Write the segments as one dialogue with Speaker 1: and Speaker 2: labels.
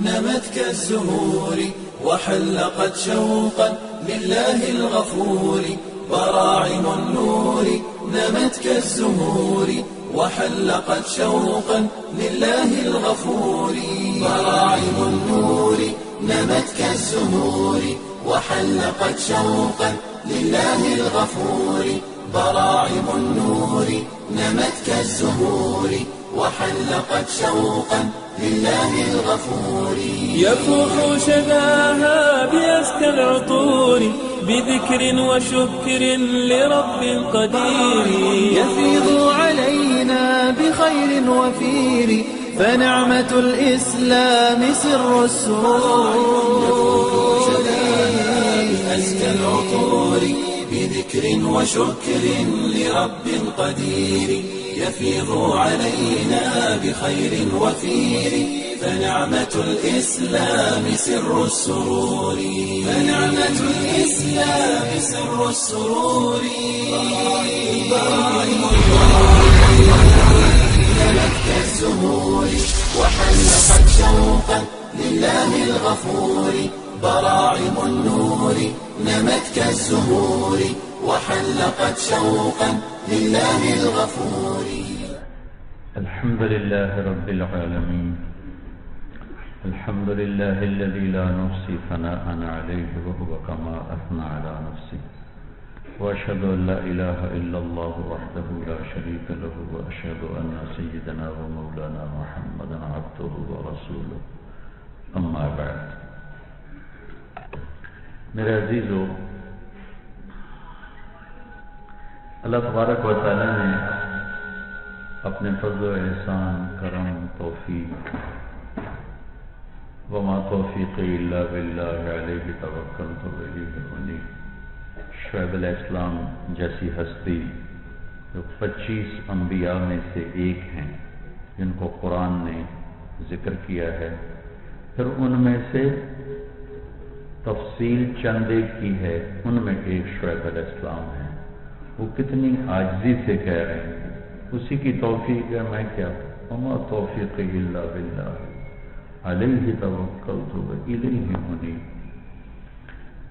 Speaker 1: نمت كالزهور وحلقت شوقا لله الغفور براعم النور نمت كالزهور وحلقت شوقا لله الغفور براعم النور نمت كالزهور وحلقت شوقا لله الغفور براعم النور نمت كالزهور وحلقت شوقا لله الغفور
Speaker 2: يفوح شذاها بأزكى العطور بذكر وشكر لرب قدير
Speaker 3: يفيض علينا بخير وفير فنعمة الإسلام سر السرور
Speaker 1: أزكى العطور بذكر وشكر لرب قدير يفيض علينا بخير وفير فنعمة الإسلام سر السرور فنعمة الإسلام سر السرور نمت كالزهور وحلقت شوقا لله الغفور براعم النور نمت كالزهور وحلقت شوقا لله الغفور
Speaker 4: الحمد لله رب العالمين الحمد لله الذي لا نحصي ثناء عليه وهو كما أثنى على نفسه وأشهد أن لا إله إلا الله وحده لا شريك له وأشهد أن سيدنا ومولانا محمدا عبده ورسوله أما بعد میرے عزیزو اللہ تبارک و تعالی نے اپنے فضل و احسان کرم توفیق وما توفیقی الا باللہ علیہ توکلت والیہ انیب شعیب علیہ السلام جیسی ہستی جو 25 انبیاء میں سے ایک ہیں جن کو قرآن نے ذکر کیا ہے، پھر ان میں سے تفصیل چند ایک کی ہے، ان میں ایک شعیب علیہ السلام ہے۔ وہ کتنی عاجزی سے کہہ رہے ہیں، اسی کی توفیق ہے، میں کیا وما توفیق الا باللہ علیہ توکلت والیہ انیب۔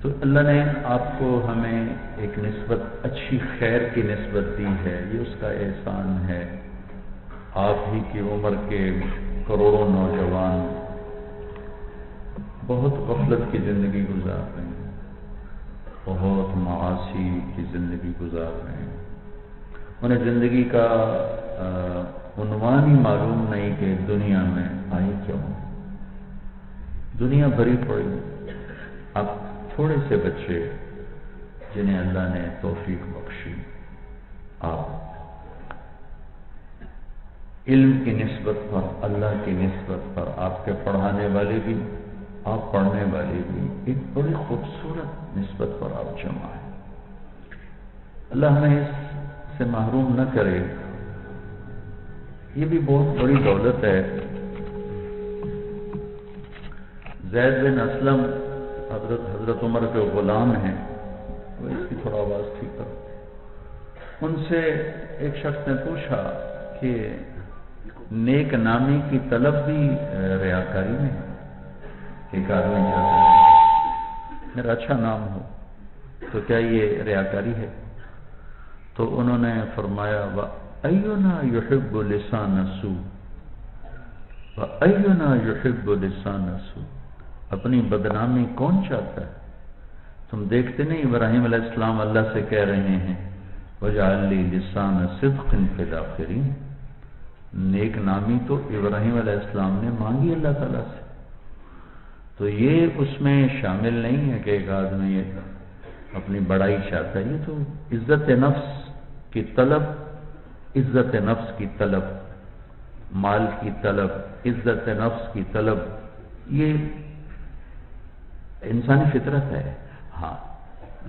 Speaker 4: تو اللہ نے آپ کو ہمیں ایک نسبت اچھی خیر کی نسبت دی ہے، یہ اس کا احسان ہے۔ آپ ہی کی عمر کے کروڑوں نوجوان بہت غفلت کی زندگی گزار رہے ہیں، بہت معاصی کی زندگی گزار رہے ہیں، انہیں زندگی کا عنوان ہی معلوم نہیں کہ دنیا میں آئی کیوں۔ دنیا بھری پڑی، اب تھوڑے سے بچے جنہیں اللہ نے توفیق بخشی، آپ علم کی نسبت پر، اللہ کی نسبت پر، آپ کے پڑھانے والے بھی، آپ پڑھنے والے بھی، ایک بڑی خوبصورت نسبت پر آپ جمع ہیں۔ اللہ ہمیں اس سے محروم نہ کرے، یہ بھی بہت بڑی دولت ہے۔ زید بن اسلم حضرت عمر کے غلام ہیں، وہ اس کی تھوڑا آواز ٹھیک کرو۔ ان سے ایک شخص نے پوچھا کہ نیک نامی کی طلب بھی ریاکاری میں ہے؟ ایک آدمی چاہتا ہے میرا اچھا نام ہو، تو کیا یہ ریاکاری ہے؟ تو انہوں نے فرمایا وَأَيُّنَا يُحِبُّ لِسَانَ السُّوءِ وَأَيُّنَا يُحِبُّ لِسَانَ السُّوءِ۔ اپنی بدنامی کون چاہتا ہے؟ تم دیکھتے نہیں ابراہیم علیہ السلام اللہ سے کہہ رہے ہیں وَجْعَلْ لِي لِسَانَ صِدْقٍ فِي الْآخِرِينَ۔ نیک نامی تو ابراہیم علیہ السلام نے مانگی اللہ تعالیٰ سے، تو یہ اس میں شامل نہیں ہے کہ ایک آدمی اپنی بڑائی چاہتا ہے۔ یہ تو عزت نفس کی طلب، عزت نفس کی طلب، مال کی طلب، عزت نفس کی طلب، یہ انسانی فطرت ہے۔ ہاں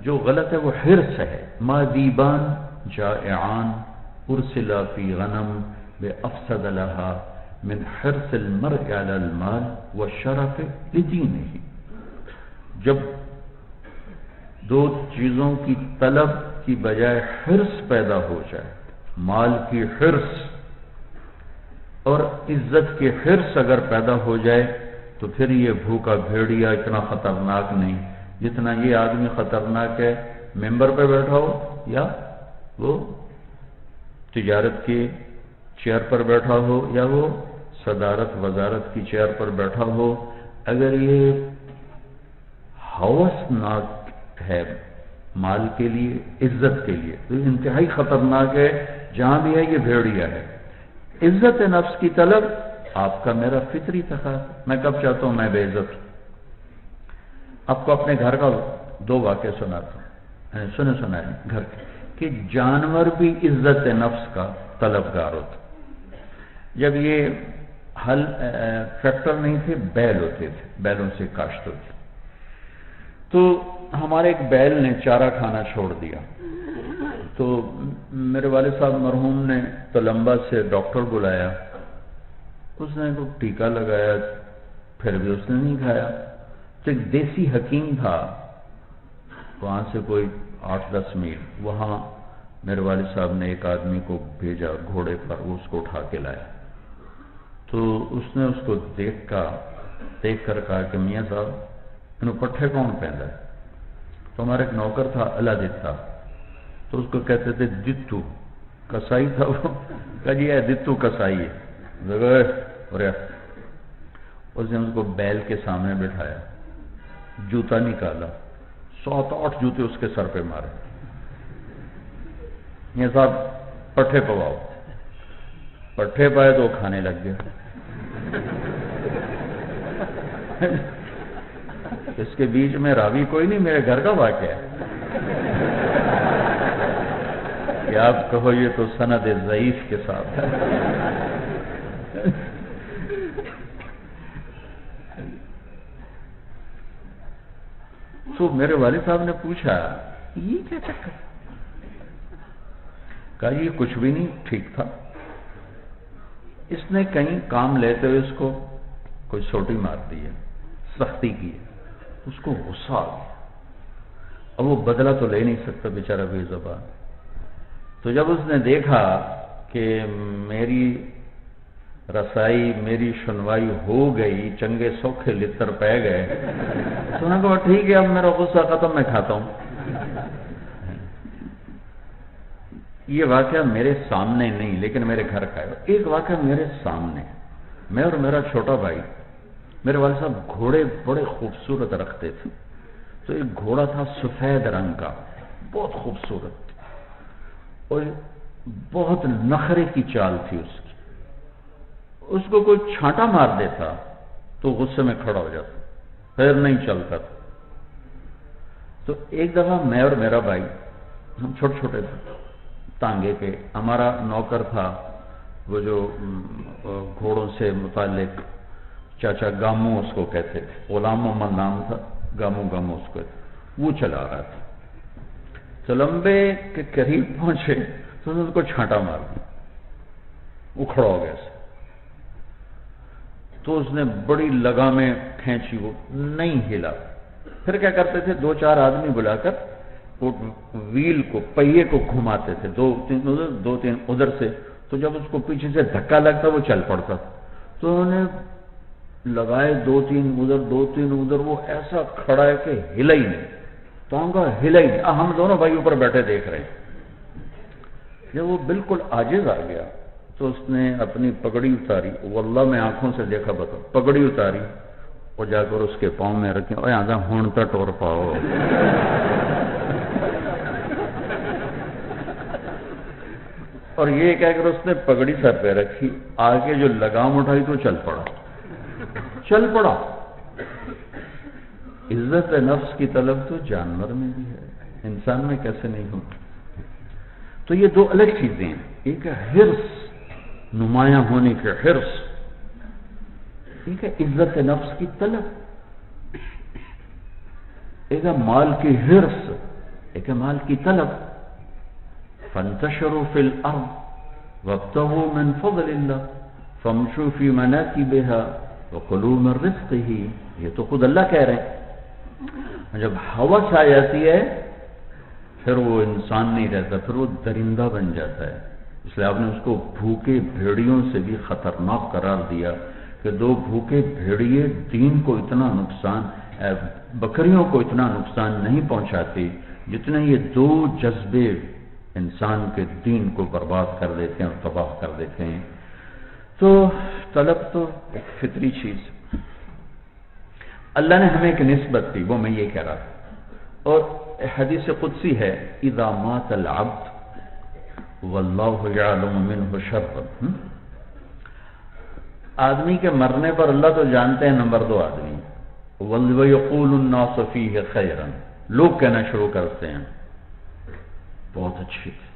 Speaker 4: جو غلط ہے وہ حرص ہے۔ ما دیبان جائعان ارسلا فی غنم بافسد لها من حرص المرء علی المال والشرف لدینہ۔ جب دو چیزوں کی طلب کی بجائے حرص پیدا ہو جائے، مال کی حرص اور عزت کی حرص اگر پیدا ہو جائے، تو پھر یہ بھوکا بھیڑیا اتنا خطرناک نہیں جتنا یہ آدمی خطرناک ہے، ممبر پہ بیٹھا ہو یا وہ تجارت کی چیئر پر بیٹھا ہو یا وہ صدارت وزارت کی چیئر پر بیٹھا ہو، اگر یہ ہوسناک ہے مال کے لیے، عزت کے لیے، تو انتہائی خطرناک ہے۔ جہاں بھی ہے یہ بھیڑیا ہے۔ عزت نفس کی طلب آپ کا میرا فطری تقاضا۔ میں کب چاہتا ہوں میں بے عزت ہوں؟ آپ کو اپنے گھر کا دو واقعے سناتا ہوں، سنائیں گھر کے، کہ جانور بھی عزت نفس کا طلبگار ہوتا۔ جب یہ ہل ٹریکٹر نہیں تھے، بیل ہوتے تھے، بیلوں سے کاشت ہوتی، تو ہمارے ایک بیل نے چارہ کھانا چھوڑ دیا، تو میرے والد صاحب مرحوم نے تلمبا سے ڈاکٹر بلایا، اس نے تو ٹیکہ لگایا، پھر بھی اس نے نہیں کھایا۔ تو ایک دیسی حکیم تھا وہاں سے کوئی 8-10 میل، وہاں میرے والد صاحب نے ایک آدمی کو بھیجا گھوڑے پر، وہ اس کو اٹھا کے لایا۔ تو اس نے اس کو دیکھ کر کہا کہ میاں صاحب انہوں پٹھے کون پہنتا ہے؟ تو ہمارا ایک نوکر تھا علادت صاحب، تو اس کو کہتے تھے دتو، کسائی تھا وہ، کہا جی دتو کسائی ہے۔ اس نے اس کو بیل کے سامنے بٹھایا، جوتا نکالا، 7-8 جوتے اس کے سر پہ مارے، یہ صاحب پٹھے پواؤ۔ پٹھے پائے تو کھانے لگ گیا۔ اس کے بیچ میں راوی کوئی نہیں، میرے گھر کا واقعہ ہے کہ آپ کہو یہ تو سند ضعیف کے ساتھ ہے۔ تو میرے والد صاحب نے پوچھا یہ کیا چکر؟ کہا یہ کچھ بھی نہیں، ٹھیک تھا۔ اس نے کہیں کام لیتے ہوئے اس کو کوئی چھوٹی مار دی ہے، سختی کی ہے، اس کو غصہ آ گیا۔ اب وہ بدلہ تو لے نہیں سکتا بیچارہ بے زبان۔ تو جب اس نے دیکھا کہ میری رسائی، میری سنوائی ہو گئی، چنگے سوکھے لتر پہ گئے، تو انہوں نے کہا ٹھیک ہے اب میرا غصہ ختم، میں کھاتا ہوں۔ یہ واقعہ میرے سامنے نہیں لیکن میرے گھر کا ہے۔ ایک واقعہ میرے سامنے، میں اور میرا چھوٹا بھائی، میرے والد صاحب گھوڑے بڑے خوبصورت رکھتے تھے، تو ایک گھوڑا تھا سفید رنگ کا، بہت خوبصورت، اور بہت نخرے کی چال تھی اس کی۔ اس کو کوئی چھانٹا مار دیتا تو غصے میں کھڑا ہو جاتا، پھر نہیں چلتا تھا۔ تو ایک دفعہ میں اور میرا بھائی، ہم چھوٹے چھوٹے تھے، تانگے پہ، ہمارا نوکر تھا وہ جو گھوڑوں سے متعلق، چاچا گامو اس کو کہتے تھے، غلام محمد نام تھا، گامو اس کو کہتے، وہ چلا رہا تھا۔ تلمبے کے قریب پہنچے تو اس کو چھانٹا مار دیا، وہ کھڑا ہو گیا، تو اس نے بڑی لگامیں کھینچی، وہ نہیں ہلا۔ پھر کیا کرتے تھے، 2-4 آدمی بلا کر ویل کو، پہیے کو گھماتے تھے، 2-3 ادھر 2-3 ادھر سے، تو جب اس کو پیچھے سے دھکا لگتا وہ چل پڑتا۔ تو انہوں نے لگائے 2-3 ادھر 2-3 ادھر، وہ ایسا کھڑا ہے کہ ہلا ہی نہیں، تانگا ہلا ہی نہیں۔ ہم دونوں بھائی اوپر بیٹھے دیکھ رہے ہیں۔ جب وہ بالکل عاجز آ گیا تو اس نے اپنی پگڑی اتاری، واللہ میں آنکھوں سے دیکھا، بتا پگڑی اتاری اور جا کر اس کے پاؤں میں رکھیں، اور یہاں ہون تا ٹور پاؤ۔ اور یہ کہہ کر اس نے پگڑی سر پہ رکھی، آگے جو لگام اٹھائی تو چل پڑا۔ عزت نفس کی طلب تو جانور میں بھی ہے، انسان میں کیسے نہیں ہو؟ تو یہ 2 الگ چیزیں ہیں، ایک ہے حرص، نمایاں ہونے کے حرص، ایک ہے عزت نفس کی طلب، ایک ہے مال کی حرص، ایک ہے مال کی طلب۔ فانتشروا فی الارض وابتغوا من فضل اللہ فامشوا فی مناکبها وکلوا من رزقہ، یہ تو خود اللہ کہہ رہے ہیں۔ جب ہوس آ جاتی ہے پھر وہ انسان نہیں رہتا، پھر وہ درندہ بن جاتا ہے۔ اس لیے آپ نے اس کو بھوکے بھیڑیوں سے بھی خطرناک قرار دیا کہ دو بھوکے بھیڑیے دین کو اتنا نقصان، بکریوں کو اتنا نقصان نہیں پہنچاتے جتنے یہ دو جذبے انسان کے دین کو برباد کر دیتے ہیں اور تباہ کر دیتے ہیں۔ تو طلب تو ایک فطری چیز، اللہ نے ہمیں ایک نسبت دی، وہ میں یہ کہہ رہا تھا، اور حدیث قدسی ہے اذا مات العبد واللہ یعلم منہ شرا، آدمی کے مرنے پر اللہ تو جانتے ہیں نمبر 2 آدمی، وَيَقُولُ النَّاسُ فِيهِ خَيْرًا، لوگ کہنا شروع کرتے ہیں بہت اچھی تھے،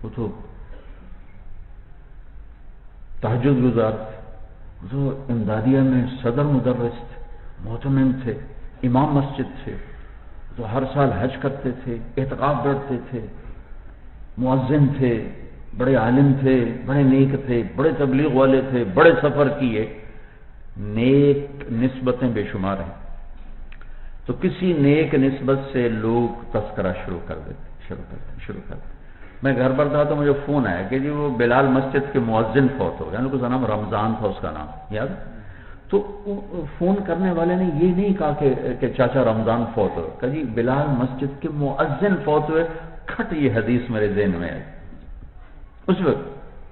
Speaker 4: وہ تو تہجد گزار تھے، جو امدادیہ میں صدر مدرس تھے، محتمم تھے، امام مسجد تھے، تو ہر سال حج کرتے تھے، اعتکاف بیٹھتے تھے، مؤذن تھے، بڑے عالم تھے، بڑے نیک تھے، بڑے تبلیغ والے تھے، بڑے سفر کیے، نیک نسبتیں بے شمار ہیں۔ تو کسی نیک نسبت سے لوگ تذکرہ شروع کر دیتے۔ میں گھر پر تھا تو مجھے فون آیا کہ جی وہ بلال مسجد کے مؤذن فوت ہو گیا، اس کا نام رمضان تھا، اس کا نام یاد۔ تو فون کرنے والے نے یہ نہیں کہا کہ چاچا رمضان فوت ہو، کہ جی بلال مسجد کے مؤذن فوت ہوئے۔ کھٹ یہ حدیث میرے ذہن میں آئی، اس وقت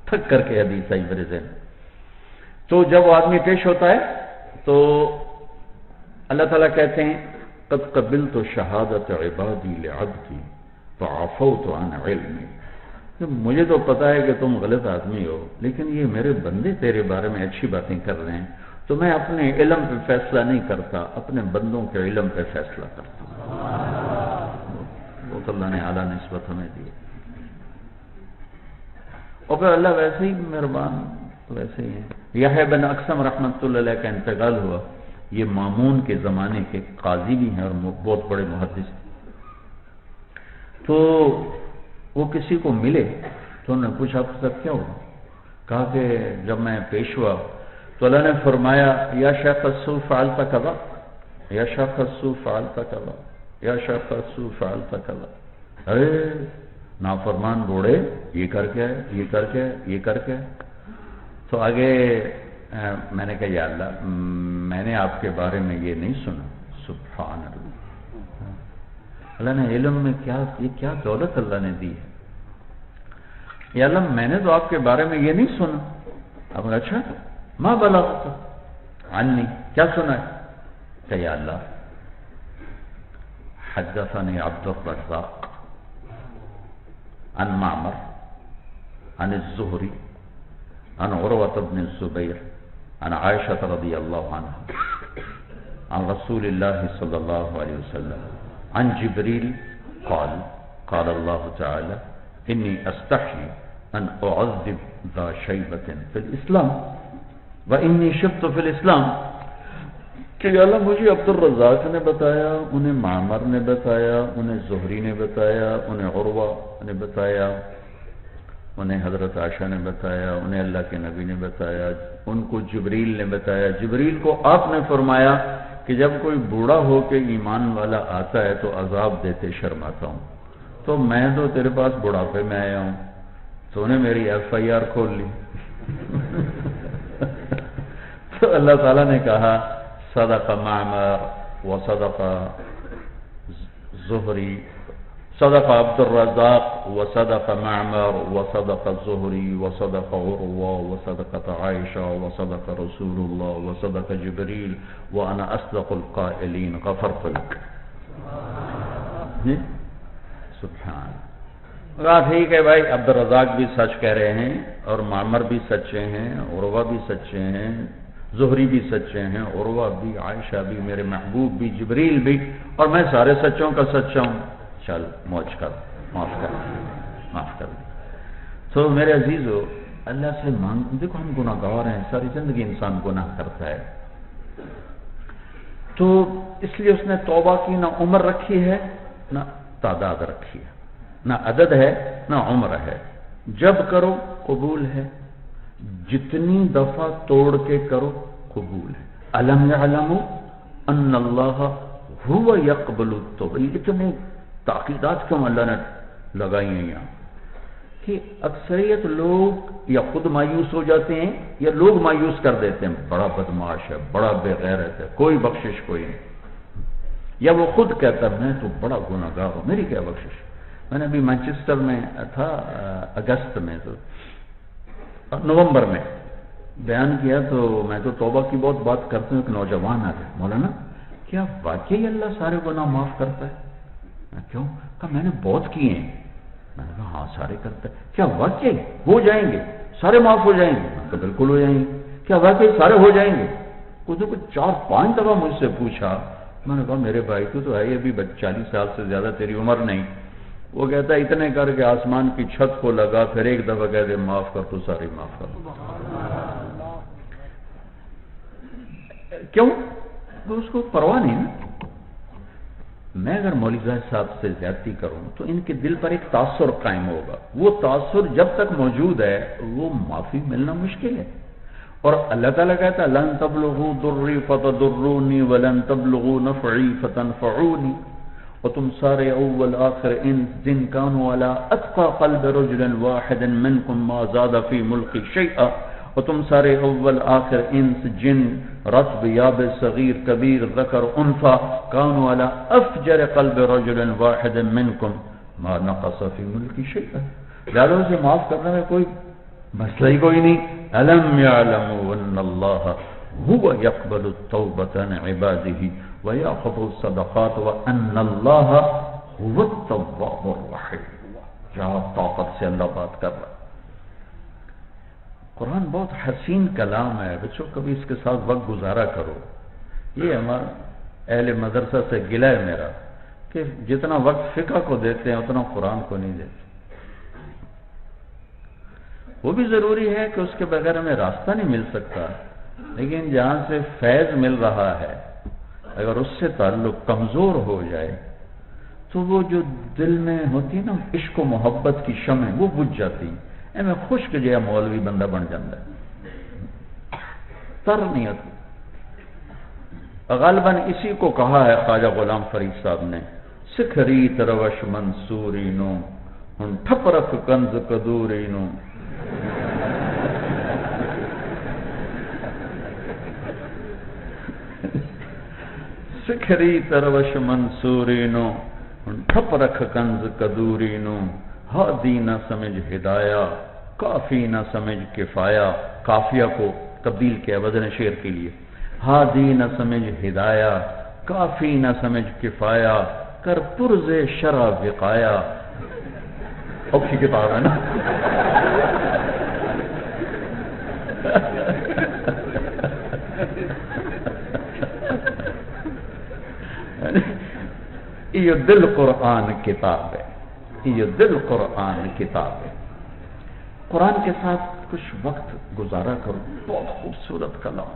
Speaker 4: تھک کر کے حدیث آئی میرے ذہن۔ تو جب وہ آدمی پیش ہوتا ہے تو اللہ تعالیٰ کہتے ہیں قد قبلت شہادت عبادی لعبدی فعفوت عن علمی، مجھے تو پتا ہے کہ تم غلط آدمی ہو، لیکن یہ میرے بندے تیرے بارے میں اچھی باتیں کر رہے ہیں، تو میں اپنے علم پہ فیصلہ نہیں کرتا، اپنے بندوں کے علم پہ فیصلہ کرتا ہوں۔ وہ تو اللہ نے اعلیٰ نسبت ہمیں دی، اور پھر اللہ ویسے ہی مہربان، ویسے ہی ہے۔ یحییٰ بن اقسم رحمۃ اللہ علیہ کا انتقال ہوا، یہ مامون کے زمانے کے قاضی بھی ہیں اور بہت بڑے محدث۔ تو وہ کسی کو ملے تو انہوں نے پوچھا آپ کے ساتھ کیا ہوا؟ کہا کہ جب میں پیش ہوا تو اللہ نے فرمایا یا شیخ السوء فعلت کذا، یا شیخ السوء فعلت کذا، یا شیخ السوء فعلت کذا، ارے نافرمان بوڑھے یہ کر کے یہ کر کے یہ کر کے۔ تو آگے میں نے کہا یا اللہ میں نے آپ کے بارے میں یہ نہیں سنا۔ سبحان اللہ، اللہ نے علم میں یہ کیا دولت اللہ نے دی ہے۔ یا اللہ میں نے تو آپ کے بارے میں یہ نہیں سنا۔ اب اچھا ما بلغت عنی، کیا سنا ہے؟ کہ یا اللہ حدثني عبد الرزاق عن معمر عن الزهري عن عروة بن الزبير عن عائشة رضي الله عنها عن رسول الله صلى الله عليه وسلم عن جبريل قال قال الله تعالى إني أستحي أن أعذب ذا شيبة في الإسلام وإني شبت في الإسلام۔ کہ اللہ مجھے عبد الرزاق نے بتایا، انہیں معمر نے بتایا، انہیں زہری نے بتایا، انہیں عروہ نے بتایا، انہیں حضرت عائشہ نے بتایا، انہیں اللہ کے نبی نے بتایا، ان کو جبریل نے بتایا۔ جبریل کو آپ نے فرمایا کہ جب کوئی بوڑھا ہو کے ایمان والا آتا ہے تو عذاب دیتے شرماتا ہوں، تو میں تو تیرے پاس بڑھاپے میں آیا ہوں، تو نے میری FIR کھول لی۔ تو اللہ تعالیٰ نے کہا صدق معمر وصدق زہری، صدق عبد الرزاق وصدق معمر وصدق الزهري وصدق عروة وصدقت عائشة وصدق رسول الله وصدق جبريل وأنا أصدق القائلين غفرت لك۔ سبحان اللہ، ٹھیک ہے بھائی، عبد الرزاق بھی سچ کہہ رہے ہیں اور معمر بھی سچے ہیں، عروہ بھی سچے ہیں، زہری بھی سچے ہیں، عروہ بھی، عائشہ بھی، میرے محبوب بھی، جبریل بھی، اور میں سارے سچوں کا سچا ہوں۔ چل موج کر، معاف کر۔ تو میرے عزیزو اللہ سے مانگ، دیکھو ہم گناہ گار ہیں، ساری زندگی انسان گناہ کرتا ہے، تو اس لیے اس نے توبہ کی نہ عمر رکھی ہے نہ تعداد رکھی ہے، نہ عدد ہے نہ عمر ہے، جب کرو قبول ہے، جتنی دفعہ توڑ کے کرو قبول ہے۔ الم یعلموا ان اللہ هو يقبل التوبہ، اتنے تاکیدات کیوں اللہ نے لگائی ہیں یہاں کہ اکثریت لوگ یا خود مایوس ہو جاتے ہیں یا لوگ مایوس کر دیتے ہیں، بڑا بدماش ہے، بڑا بے غیرت ہے، کوئی بخشش کوئی نہیں، یا وہ خود کہتا ہے میں تو بڑا گناہگار ہوں، میری کیا بخشش۔ میں نے ابھی مانچسٹر میں تھا اگست میں، تو نومبر میں بیان کیا، تو میں تو توبہ کی بہت بات کرتا ہوں، ایک نوجوان آ گیا، مولانا کیا واقعی اللہ سارے گناہ معاف کرتا ہے؟ میں کیوں؟ کہا میں نے بہت کیے ہیں۔ میں نے کہا ہاں سارے کرتا ہے، کیا واقعی ہو جائیں گے سارے معاف ہو جائیں گے؟ میں نے کہا بالکل ہو جائیں گے۔ کیا واقعی سارے ہو جائیں گے؟ کچھ 4-5 دفعہ مجھ سے پوچھا۔ میں نے کہا میرے بھائی تو ہے ابھی 40 سال سے زیادہ تیری عمر نہیں۔ وہ کہتا ہے اتنے کر کے آسمان کی چھت کو لگا، پھر ایک دفعہ کہہ دے معاف کر تو سارے معاف کر۔ کیوں؟ اس کو پرواہ نہیں نا۔ میں اگر مولوی صاحب سے زیادتی کروں تو ان کے دل پر ایک تاثر قائم ہوگا، وہ تاثر جب تک موجود ہے وہ معافی ملنا مشکل ہے۔ اور اللہ تعالیٰ کہتا ہے لن تبلغوا ضری فتضرونی ولن تبلغوا نفعی فتنفعونی، اور تم سارے اول آخر انس جن کانوا علی اتقى قلب رجل واحد منکم ما زاد فی ملکی شیئا، اور تم سارے اول آخر انس جن رطب یابس صغیر کبیر ذکر انثى کانوا علی افجر قلب رجل واحد منکم ما نقص فی ملکی شیئا۔ لہذا سے معاف کرنے میں کوئی مسئلہ ہی کوئی نہیں۔ الم یعلموا ان اللہ هو يقبل التوبة عن عباده ويأخذ الصدقات وان اللہ هو التواب الرحیم۔ کیا طاقت سے اللہ بات کر رہا ہے۔ قرآن بہت حسین کلام ہے بچوں، کبھی اس کے ساتھ وقت گزارا کرو۔ یہ ہمارا اہل مدرسہ سے گلہ ہے میرا کہ جتنا وقت فقہ کو دیتے ہیں اتنا قرآن کو نہیں دیتے۔ وہ بھی ضروری ہے کہ اس کے بغیر ہمیں راستہ نہیں مل سکتا، لیکن جہاں سے فیض مل رہا ہے اگر اس سے تعلق کمزور ہو جائے تو وہ جو دل میں ہوتی ہے نا عشق و محبت کی شمع وہ بجھ جاتی ہے، میں خشک جہا مولوی بندہ بن جاتا ہے، تر نہیں آتی۔ غالباً اسی کو کہا ہے خواجہ غلام فرید صاحب نے، سکھری تروش منصوری نو ہن ٹھپ رکھ کنز کدوری نو، سکھری تروش منصوری نو ٹھپ رکھ کنز کدوری نو، ہادی نہ سمجھ ہدایہ کافی نہ سمجھ کفایہ۔ کافیہ کو تبدیل کیا وزن شعر کے لیے، ہادی نہ سمجھ ہدایہ کافی نہ سمجھ کفایہ، کر پرز شرع وقایا۔ اوکھی کتاب ہے نا۔ یہ دل قرآن کتاب ہے، یہ دل قرآن کتاب ہے۔ قرآن کے ساتھ کچھ وقت گزارا کرو، بہت خوبصورت کلام،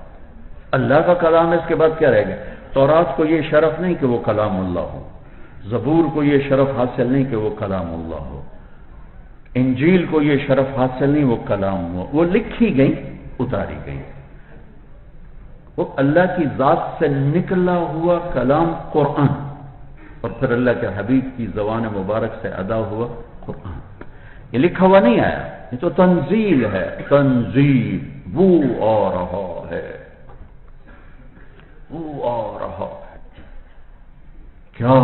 Speaker 4: اللہ کا کلام ہے۔ اس کے بعد کیا رہے گا؟ تورات کو یہ شرف نہیں کہ وہ کلام اللہ ہو، زبور کو یہ شرف حاصل نہیں کہ وہ کلام اللہ ہو، انجیل کو یہ شرف حاصل نہیں وہ کلام ہو، وہ لکھی گئی اتاری گئی، وہ اللہ کی ذات سے نکلا ہوا کلام قرآن، اور پھر اللہ کے حبیب کی زبان مبارک سے ادا ہوا قرآن۔ یہ لکھا ہوا نہیں آیا، یہ تو تنزیل ہے، تنزیل۔ وہ آ رہا ہے، وہ آ رہا ہے۔ کیا؟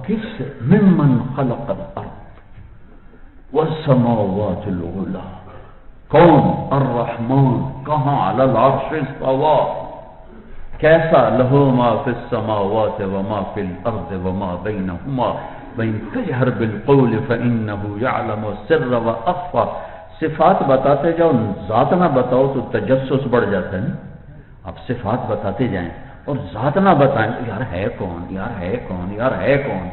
Speaker 4: کس سے؟ ممن خلق الارض والسماوات العلی۔ کون؟ الرحمن۔ کہاں؟ علی العرش استوى۔ کیسا؟ لہ ما فی السماوات وما فی الارض وما بینہما وَإِن تَجْهَرْ بِالْقَوْلِ فَإِنَّهُ يَعْلَمُ السِّرَّ وَأَخْفَى۔ صفات بتاتے جاؤ، ذات نہ بتاؤ تو تجسس بڑھ جاتا ہے نا۔ آپ صفات بتاتے جائیں اور ذات نہ بتائیں تو یار ہے کون، یار ہے کون، یار ہے کون،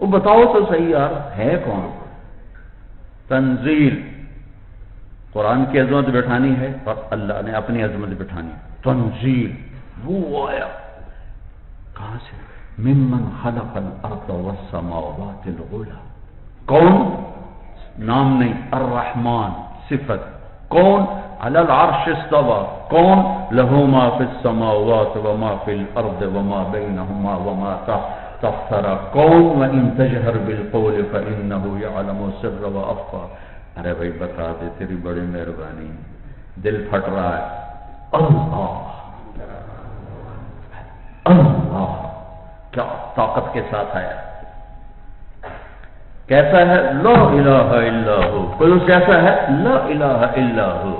Speaker 4: وہ بتاؤ تو صحیح یار ہے کون۔ تنزیل، قرآن کی عظمت بٹھانی ہے اور اللہ نے اپنی عظمت بٹھانی ہے۔ تنزیل، وہ آیا کہاں سے؟ ممن خلق الارض والسماوات العلی۔ کون؟ نام نہیں، الرحمن صفت۔ کون؟ علی العرش استوى۔ کون؟ لہ ما فی السماوات وما فی الارض وما بینہما وما تحت۔ کون؟ وَإِن تَجْهَرْ بِالْقَوْلِ فَإِنَّهُ يَعْلَمُ السِّرَّ وَأَخْفَى۔ ارے بھائی بتا دے، تیری بڑی مہربانی، دل پھٹ رہا ہے۔ اللہ اللہ، کیا طاقت کے ساتھ آیا، کیسا ہے؟ لا الہ الا ہو، کوئی کیسا ہے؟ لا الہ الا ہو،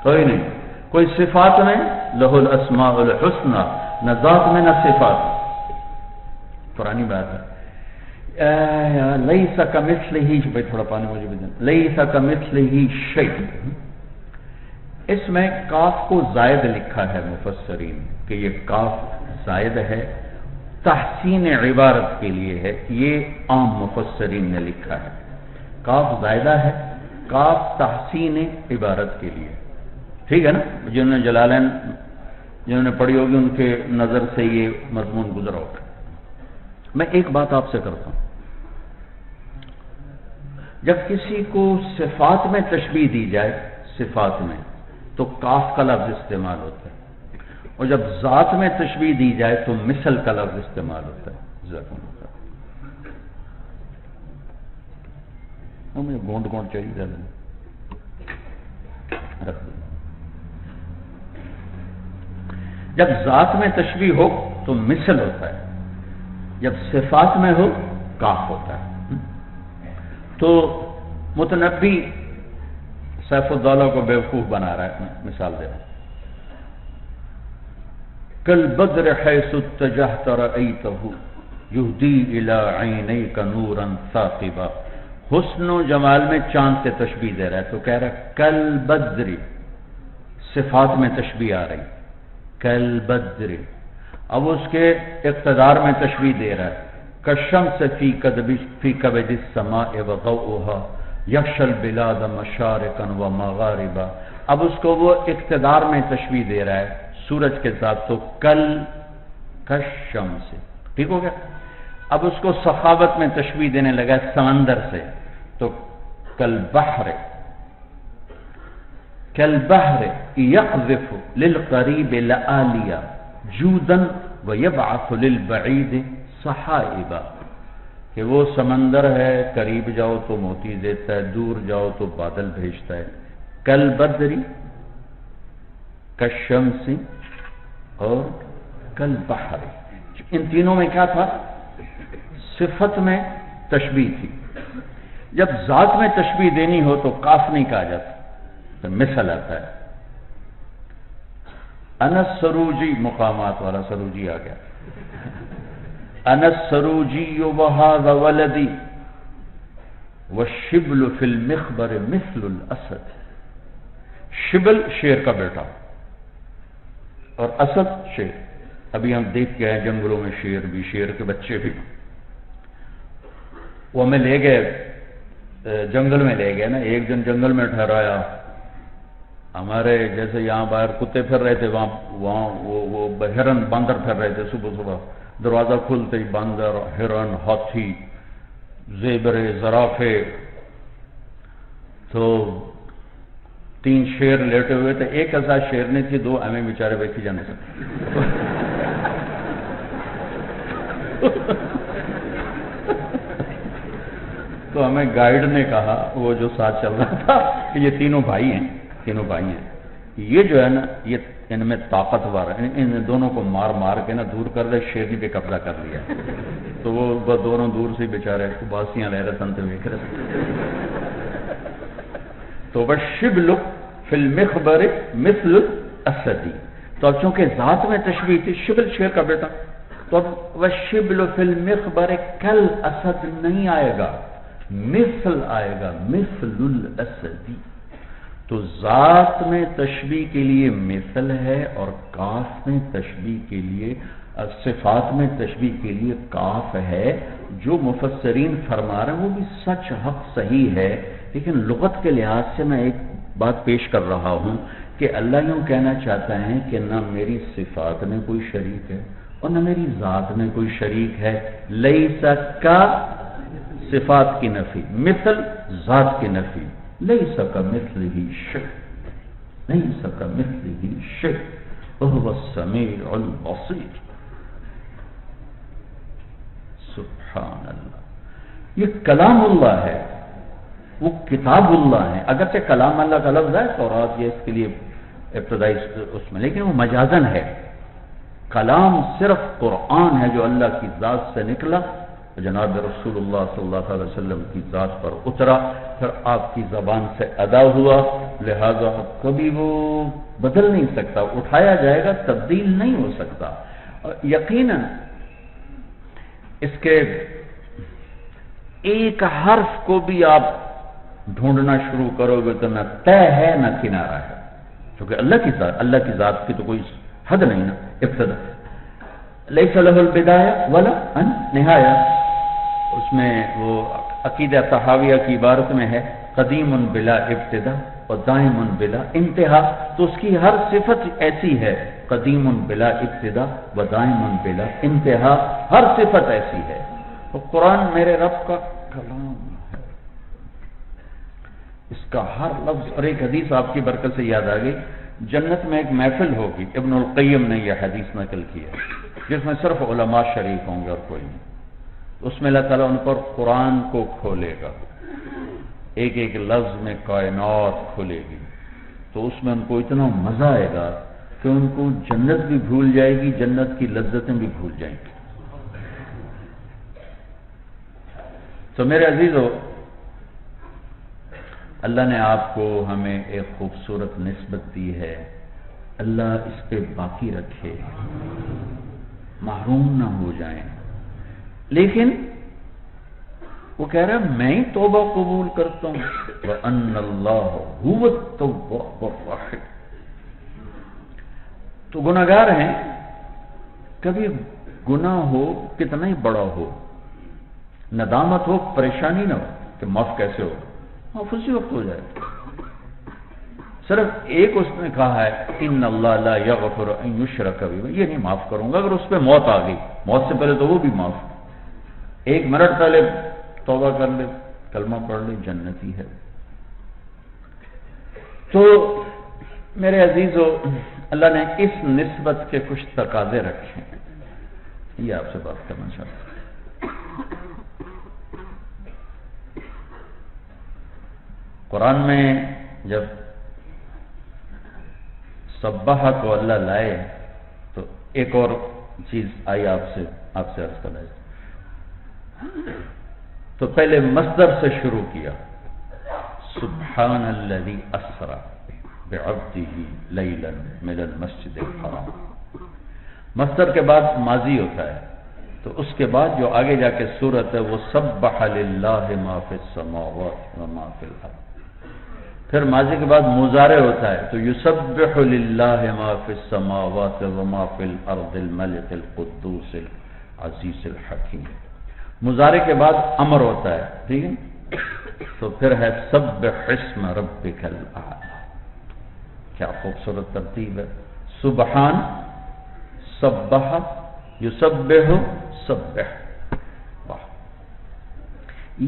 Speaker 4: کوئی نہیں، کوئی صفات میں لہ الاسماء الحسنى، نہ ذات میں نہ صفات، پرانی بات ہے۔ لیس کمثلہ، بھائی تھوڑا پانی مجھے بھی دیں، لیس کمثلہ شیء، اس میں کاف کو زائد لکھا ہے مفسرین کہ یہ کاف زائد ہے، تحسین عبارت کے لیے ہے، یہ عام مفسرین نے لکھا ہے، کاف زائدہ ہے، کاف تحسین عبارت کے لیے، ٹھیک ہے نا؟ جنہوں نے جلالین جنہوں نے پڑھی ہوگی ان کے نظر سے یہ مضمون گزرا ہوگا۔ میں ایک بات آپ سے کرتا ہوں، جب کسی کو صفات میں تشبیہ دی جائے، صفات میں، تو کاف کا لفظ استعمال ہوتا ہے، اور جب ذات میں تشبیہ دی جائے تو مثل کا لفظ استعمال ہوتا ہے۔ مجھے گونڈ گونڈ چاہیے رکھ دو۔ جب ذات میں تشبیہ ہو تو مثل ہوتا ہے، جب صفات میں ہو کاف ہوتا ہے۔ تو متنبی سیف الدولہ کو بیوقوف بنا رہا ہے، مثال دے رہا ہوں، کالبدر حیث اتجہت رأیتہ یہدی الی عینیک نورا ثاقبا، حسن و جمال میں چاند سے تشبیہ دے رہا ہے، تو کہہ رہا ہے کالبدر، صفات میں تشبیہ آ رہی، کالبدر، اب اس کے اقتدار میں تشبیہ دے رہا ہے، کالشمس فی کبد السماء وضوءها یغشی البلاد مشارقا ومغاربا، اب اس کو وہ اقتدار میں تشبیہ دے رہا ہے سورج کے ساتھ، تو کل کالشمس، ٹھیک ہو گیا؟ اب اس کو سخاوت میں تشبیہ دینے لگا ہے سمندر سے، تو کالبحر، کالبحر یقذف للقریب لآلیا جودا ویبعث للبعید صحائبا، کہ وہ سمندر ہے، قریب جاؤ تو موتی دیتا ہے، دور جاؤ تو بادل بھیجتا ہے۔ کالبدری، کالشمس اور کالبحر، ان تینوں میں کیا تھا؟ صفت میں تشبیہ تھی۔ جب ذات میں تشبیہ دینی ہو تو کاف نہیں کہا جاتا، تو مثل آتا ہے۔ انس سروجی، مقامات والا سروجی آ گیا، انس سروجی وہذا ولدی والشبل فی المخبر مثل الاسد، شبل شیر کا بیٹا اور اسد شیر، ابھی ہم دیکھ کے آئے جنگلوں میں شیر بھی، شیر کے بچے بھی، وہ ہمیں لے گئے جنگل میں لے گئے نا، ایک دن جنگل میں ٹھہرایا، ہمارے جیسے یہاں باہر کتے پھر رہے تھے، وہاں وہ ہرن باندر پھر رہے تھے، صبح صبح دروازہ کھلتے ہی باندر، ہرن، ہاتھی، زیبرے، زرافے، تو 3 شیر لیٹے ہوئے تھے، ایک ایسا شیر نہیں تھی، 2 ہمیں بیچارے بیٹھی جانے سے تو ہمیں گائیڈ نے کہا، وہ جو ساتھ چل رہا تھا، کہ یہ تینوں بھائی ہیں، یہ جو ہے نا، یہ ان میں طاقتور ہے، ان دونوں کو مار مار کے نا دور کر دے، شیرنی پہ قبضہ کر لیا، تو وہ دونوں دور سے بیچارے باسیاں لے رہے سنتے دیکھ رہے، تو وَالشِّبْلُ فِي الْمِخْبَرِ مِثْلُ الْأَسَدِ، تو اب چونکہ ذات میں تشبیہ تھی، شبل شیر کا بیٹا، تو اب وَالشِّبْلُ فِي الْمِخْبَرِ كَالْأَسَدِ نہیں آئے گا، مثل آئے گا، مثل الاسد، تو ذات میں تشبیہ کے لیے مثل ہے، اور کاف میں تشبیہ کے لیے، صفات میں تشبیہ کے لیے کاف ہے۔ جو مفسرین فرما رہے ہیں وہ بھی سچ، حق، صحیح ہے، لیکن لغت کے لحاظ سے میں ایک بات پیش کر رہا ہوں کہ اللہ یوں کہنا چاہتا ہے کہ نہ میری صفات میں کوئی شریک ہے اور نہ میری ذات میں کوئی شریک ہے، لیس کا صفات کی نفی، مثل ذات کی نفی، لیس کمثلہ شیء، لیس کمثلہ شیء وہو السمیع البصیر۔ سبحان اللہ، یہ کلام اللہ ہے، وہ کتاب اللہ ہیں، اگرچہ کلام اللہ کا لفظ ہے تورات، یہ اس کے لیے ابتدائی اس میں، لیکن وہ مجازن ہے۔ کلام صرف قرآن ہے جو اللہ کی ذات سے نکلا، جناب رسول اللہ صلی اللہ علیہ وسلم کی ذات پر اترا، پھر آپ کی زبان سے ادا ہوا، لہذا کبھی وہ بدل نہیں سکتا، اٹھایا جائے گا، تبدیل نہیں ہو سکتا۔ یقیناً اس کے ایک حرف کو بھی آپ ڈھونڈنا شروع کرو گے تو نہ طے ہے نہ کنارہ ہے، کیونکہ اللہ کی ذات کی تو کوئی حد نہیں نا، ابتدا لیس لہ البدایہ ولا النہایہ، اس میں وہ عقیدہ طحاویہ کی عبارت میں ہے قدیم بلا ابتدا و دائم بلا انتہا، تو اس کی ہر صفت ایسی ہے، قدیم بلا ابتدا و دائم بلا انتہا، ہر صفت ایسی ہے۔ تو قرآن میرے رب کا کلام ہے، اس کا ہر لفظ۔ اور ایک حدیث آپ کی برکت سے یاد آ گئی، جنت میں ایک محفل ہوگی، ابن القیم نے یہ حدیث نقل کی ہے، جس میں صرف علماء شریک ہوں گے اور کوئی نہیں، اس میں اللہ تعالیٰ ان پر قرآن کو کھولے گا، ایک ایک لفظ میں کائنات کھلے گی، تو اس میں ان کو اتنا مزہ آئے گا کہ ان کو جنت بھی بھول جائے گی، جنت کی لذتیں بھی بھول جائیں گی۔ تو میرے عزیزو، اللہ نے آپ کو ہمیں ایک خوبصورت نسبت دی ہے، اللہ اس پہ باقی رکھے، محروم نہ ہو جائیں۔ لیکن وہ کہہ رہا ہے میں ہی توبہ قبول کرتا ہوں، وَأَنَّ اللَّهَ هُوَ التَّوَّابُ الرَّحِيمُ۔ تو گناہگار ہیں، کبھی گناہ ہو کتنا ہی بڑا ہو، ندامت ہو، پریشانی نہ ہو کہ معاف کیسے ہو، معاف اسی وقت ہو جائے۔ صرف ایک اس نے کہا ہے ان اللہ لا یغفر ان یشرک بہ، یہ نہیں معاف کروں گا اگر اس پہ موت آ گئی، موت سے پہلے تو وہ بھی معاف، ایک منٹ پہلے توبہ کر لے، کلمہ پڑھ لے، جنتی ہے۔ تو میرے عزیزو، اللہ نے اس نسبت کے کچھ تقاضے رکھے ہیں، یہ آپ سے بات کرنا چاہتا ہوں۔ قرآن میں جب سبح کو اللہ لائے تو ایک اور چیز آئی آپ سے عرض کرنا ہے، تو پہلے مصدر سے شروع کیا، سبحان الذی اسری بعبدہ لیلا من المسجد الحرام، مصدر کے بعد ماضی ہوتا ہے، تو اس کے بعد جو آگے جا کے صورت ہے وہ سبح للہ ما فی السماوات وما فی الارض، پھر ماضی کے بعد مضارع ہوتا ہے تو یسبح للہ ما فی السماوات وما فی الارض الملک القدوس العزیز الحکیم، مضارع کے بعد امر ہوتا ہے، ٹھیک ہے، تو پھر ہے سبح اسم ربک الاعلی، کیا خوبصورت ترتیب ہے، سبحان، سبح، یسبح، سبح، واہ۔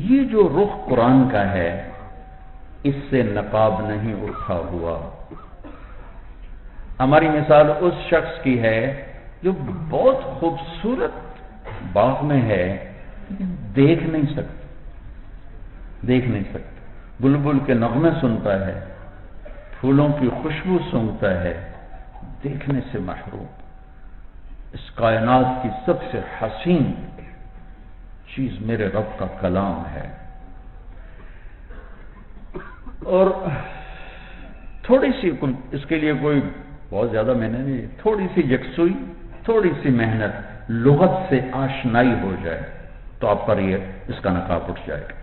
Speaker 4: یہ جو رخ قرآن کا ہے اس سے نقاب نہیں اٹھا ہوا۔ ہماری مثال اس شخص کی ہے جو بہت خوبصورت باغ میں ہے لیکن دیکھ نہیں سکتا، بلبل کے نغمے سنتا ہے، پھولوں کی خوشبو سونگتا ہے، دیکھنے سے محروم۔ اس کائنات کی سب سے حسین چیز میرے رب کا کلام ہے، اور تھوڑی سی اس کے لیے کوئی بہت زیادہ محنت نہیں، تھوڑی سی یکسوئی، تھوڑی سی محنت، لغت سے آشنائی ہو جائے تو آپ پر یہ اس کا نقاب اٹھ جائے گا۔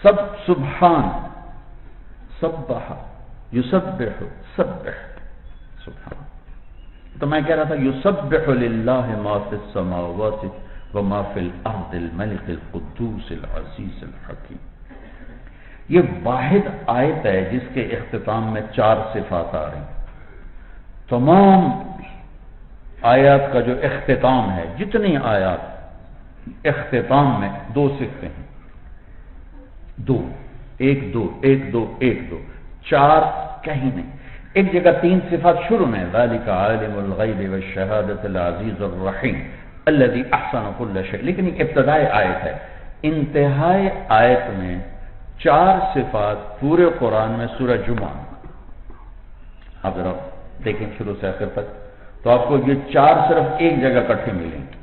Speaker 4: سب سبحان، سبح، یسبح، سبح، سبحان۔ تو میں کہہ رہا تھا یسبح للہ ما فی السماوات وما فی الارض الملک القدوس العزیز الحکیم۔ یہ واحد آیت ہے جس کے اختتام میں 4 صفات آ رہی ہیں۔ تمام آیات کا جو اختتام ہے، جتنی آیات اختتام میں 2 صفتیں ہیں، 2، 1 2 1 2 1 2، 4 کہیں نہیں۔ ایک جگہ 3 صفات شروع میں، ذالک عالم الغیب والشہادۃ العزیز الرحیم الذی احسن کل شیء، لیکن یہ ابتدائی آیت ہے، انتہائی آیت میں 4 صفات پورے قرآن میں سورہ جمعہ، آپ ذرا دیکھیں شروع سے آخر تک، تو آپ کو یہ 4 صرف ایک جگہ اکٹھے ملیں گے۔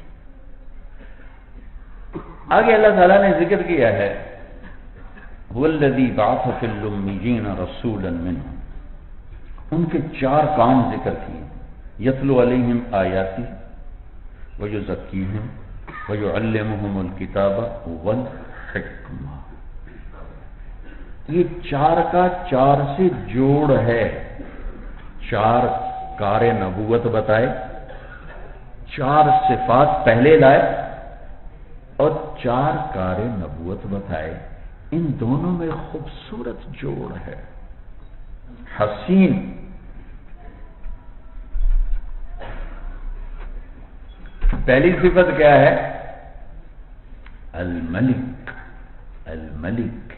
Speaker 4: آگے اللہ تعالیٰ نے ذکر کیا ہے هو الذی بعث فی الامیین رسولا منہم، ان کے 4 کام ذکر کیے، یتلو علیہم آیاتی ویزکیہم ویعلمہم الکتاب والحکمہ۔ یہ 4 کا 4 سے جوڑ ہے، 4 کار نبوت بتائے، 4 صفات پہلے لائے اور 4 کار نبوت بتائے۔ ان دونوں میں خوبصورت جوڑ ہے، حسین۔ پہلی صفت کیا ہے؟ الملک، الملک۔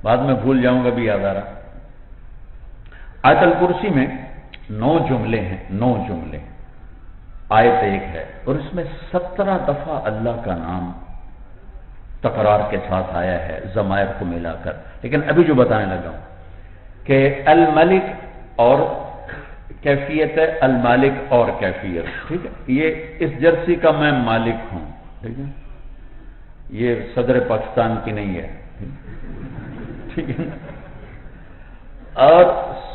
Speaker 4: بعد میں بھول جاؤں گا بھی یاد آ رہا۔ آیت الکرسی میں 9 جملے ہیں، 9 جملے، آیت 1 ہے، اور اس میں 17 دفعہ اللہ کا نام تکرار کے ساتھ آیا ہے ضمائر کو ملا کر۔ لیکن ابھی جو بتانے لگا ہوں کہ الملک اور کیفیت ہے، المالک اور کیفیت، ٹھیک ہے؟ یہ اس جرسی کا میں مالک ہوں، ٹھیک ہے؟ یہ صدر پاکستان کی نہیں ہے، ٹھیک ہے؟ اور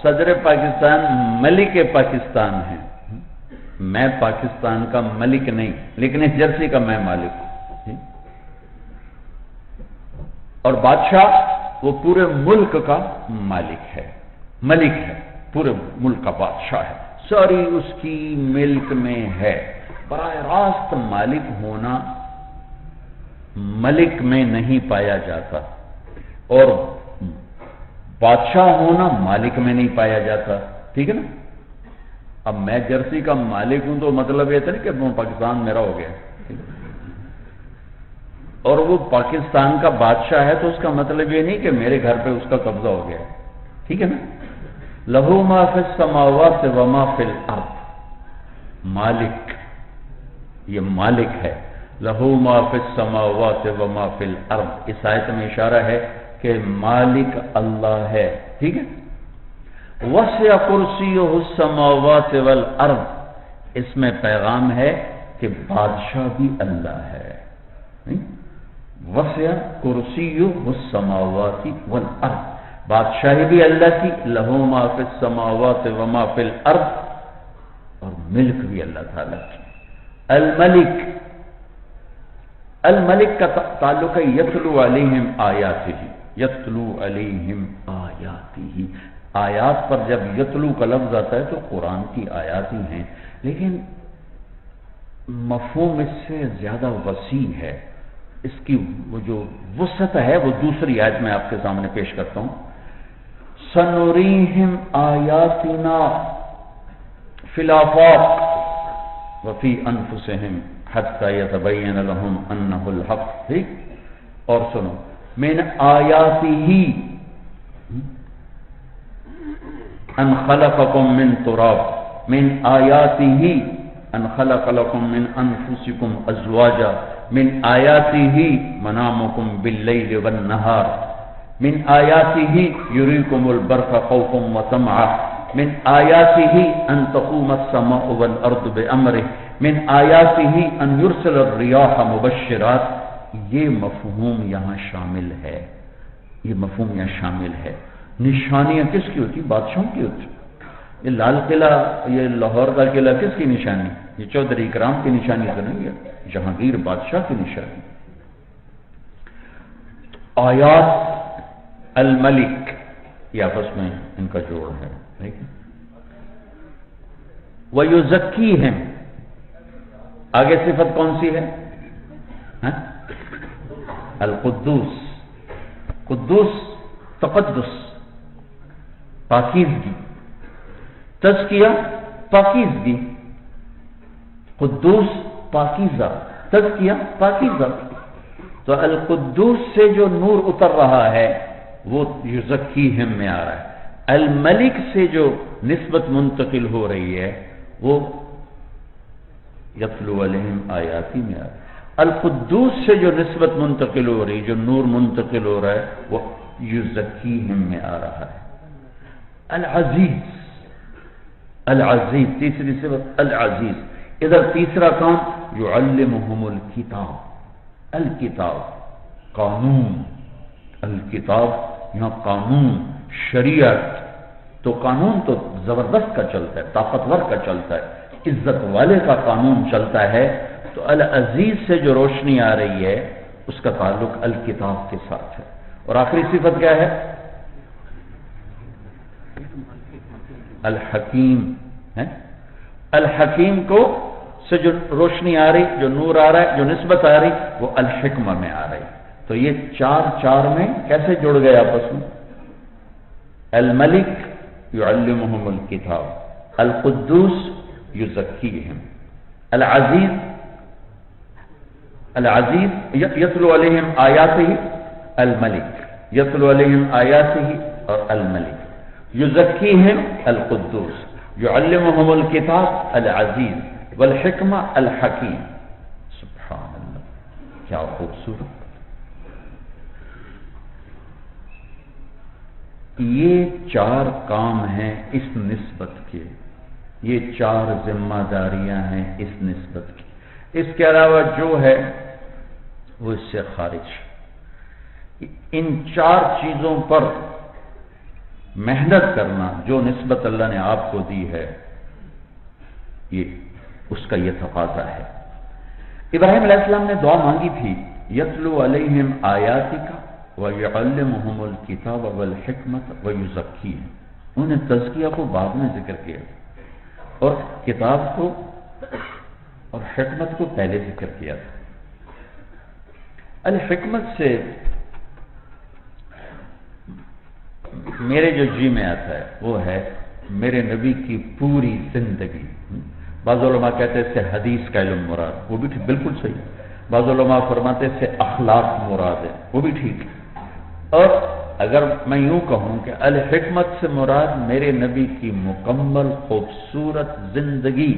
Speaker 4: صدر پاکستان ملک پاکستان ہے، میں پاکستان کا ملک نہیں، لیکن اس جرسی کا میں مالک ہوں۔ اور بادشاہ وہ پورے ملک کا مالک ہے، ملک ہے، پورے ملک کا بادشاہ ہے، ساری اس کی ملک میں ہے۔ براہ راست مالک ہونا ملک میں نہیں پایا جاتا، اور بادشاہ ہونا مالک میں نہیں پایا جاتا، ٹھیک ہے نا؟ اب میں جرسی کا مالک ہوں تو مطلب یہ تھا کہ پاکستان میرا ہو گیا، اور وہ پاکستان کا بادشاہ ہے تو اس کا مطلب یہ نہیں کہ میرے گھر پہ اس کا قبضہ ہو گیا، ٹھیک ہے نا؟ لہو ما فی السماوات وما فی الارض، مالک، یہ مالک ہے، لہو ما فی السماوات وما فی الارض۔ اس آیت میں اشارہ ہے کہ مالک اللہ ہے، ٹھیک ہے؟ وسع کرسیہ السماوات والارض، اس میں پیغام ہے کہ بادشاہ بھی اللہ ہے۔ وسع کرسیہ السماوات والارض، بادشاہی بھی اللہ کی، لہو ما فی السماوات وما فی الارض، اور ملک بھی اللہ تعالیٰ کی۔ الملک، الملک کا تعلق ہے یتلو علیہم آیاتہ، یتلو علیہم آیاتہ۔ آیات پر جب یتلو کا لفظ آتا ہے تو قرآن کی آیات ہی ہیں، لیکن مفہوم اس سے زیادہ وسیع ہے، اس کی وہ جو وسعت ہے وہ دوسری آیت میں آپ کے سامنے پیش کرتا ہوں۔ سنریہم آیاتنا فی الآفاق وفی انفسہم حتی یتبین لہم انہ الحق، ٹھیک؟ اور سنو، من آیاتہ ان خلقکم من تراب، من آیاتہ ان خلق لکم من انفسکم ازواجا، من آیاتہ منامکم باللیل والنہار، من آیاتہ یریکم البرق خوفا وطمعا، من آیاتہ ان تقوم السماء والارض بامرہ، من آیاتہ ان یرسل الریاح مبشرات۔ یہ مفہوم یہاں شامل ہے، یہ مفہوم یہاں شامل ہے۔ نشانیاں کس کی ہوتی؟ بادشاہوں کی ہوتی۔ یہ لال قلعہ، یہ لاہور کا قلعہ کس کی نشانی؟ یہ چودھری اکرام کی نشانی تو نہیں ہے، جہانگیر بادشاہ کی نشانی۔ آیات، الملک، یہ آپس میں ان کا جوڑ ہے، ٹھیک ہے؟ وَيُزَكِّيهِمْ، آگے صفت کون سی ہے؟ القدوس، قدوس تقدس، پاکیزگی، تزکیہ پاکیزگی، قدوس پاکیزہ، تزکیہ پاکیزہ۔ تو القدوس سے جو نور اتر رہا ہے وہ یزکیہم میں آ رہا ہے، الملک سے جو نسبت منتقل ہو رہی ہے وہ یتلو علیہم آیاتی میں آ رہا ہے۔ القدوس سے جو نسبت منتقل ہو رہی، جو نور منتقل ہو رہا ہے، وہ یزکیہم میں آ رہا ہے۔ العزیز، العزیز تیسری صفت العزیز۔ ادھر تیسرا کام یعلمہم الکتاب، الکتاب قانون، الکتاب یہاں قانون، شریعت، تو قانون تو زبردست کا چلتا ہے، طاقتور کا چلتا ہے، عزت والے کا قانون چلتا ہے، تو العزیز سے جو روشنی آ رہی ہے اس کا تعلق الکتاب کے ساتھ ہے۔ اور آخری صفت کیا ہے؟ الحکیم ہے۔ الحکیم کو سے جو روشنی آ رہی، جو نور آ رہا ہے، جو نسبت آ رہی، وہ الحکمہ میں آ رہی۔ تو یہ چار میں کیسے جڑ گئے آپس میں؟ الملک یعلمہم الکتاب، القدوس یزکیہم، العزیز یتلو علیہم آیاتہ، الملک یتلو علیہم آیاتہ، اور الملک یزکیہم القدوس، یعلمہم الکتاب العزیز، والحکمہ الحکیم۔ سبحان اللہ، کیا خوبصورت! یہ چار کام ہیں اس نسبت کے، یہ چار ذمہ داریاں ہیں اس نسبت کی۔ اس کے علاوہ جو ہے وہ اس سے خارج۔ ان چار چیزوں پر محنت کرنا جو نسبت اللہ نے آپ کو دی ہے، یہ اس کا یہ تقاضا ہے۔ ابراہیم علیہ السلام نے دعا مانگی تھی، یتلو علیہم آیاتک وَيُعَلِّمُهُمُ الْكِتَابَ وَالْحِكْمَةَ وَيُزَكِّيهِمْ۔ انہوں نے تزکیہ کو بعد میں ذکر کیا اور کتاب کو اور حکمت کو پہلے ذکر کیا تھا۔ الحکمت سے میرے جو جی میں آتا ہے وہ ہے میرے نبی کی پوری زندگی۔ بعض علماء کہتے ہیں اس سے حدیث کا علم مراد، وہ بھی بالکل صحیح۔ بعض علماء فرماتے ہیں اس سے اخلاق مراد ہے، وہ بھی ٹھیک ہے۔ اور اگر میں یوں کہوں کہ الحکمت سے مراد میرے نبی کی مکمل خوبصورت زندگی،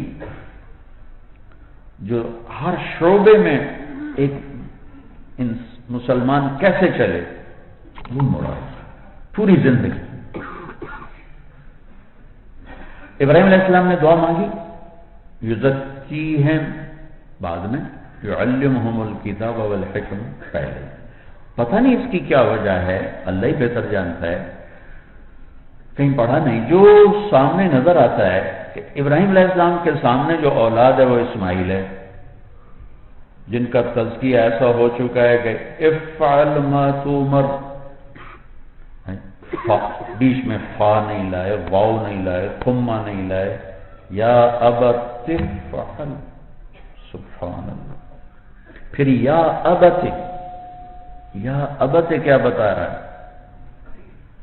Speaker 4: جو ہر شعبے میں ایک مسلمان کیسے چلے، وہ مراد پوری زندگی۔ ابراہیم علیہ السلام نے دعا مانگی، یزکیہم بعد میں، یعلمہم الکتاب والحکمہ پہلے۔ پتہ نہیں اس کی کیا وجہ ہے، اللہ ہی بہتر جانتا ہے، کہیں پڑھا نہیں۔ جو سامنے نظر آتا ہے کہ ابراہیم علیہ السلام کے سامنے جو اولاد ہے وہ اسماعیل ہے، جن کا تزکیہ ایسا ہو چکا ہے کہ افعل ما تؤمر، بیچ میں فا نہیں لائے، واو نہیں لائے، ثم نہیں لائے، یا ابت افعل، سبحان اللہ۔ پھر یا ابت، یا ابت کیا بتا رہا ہے؟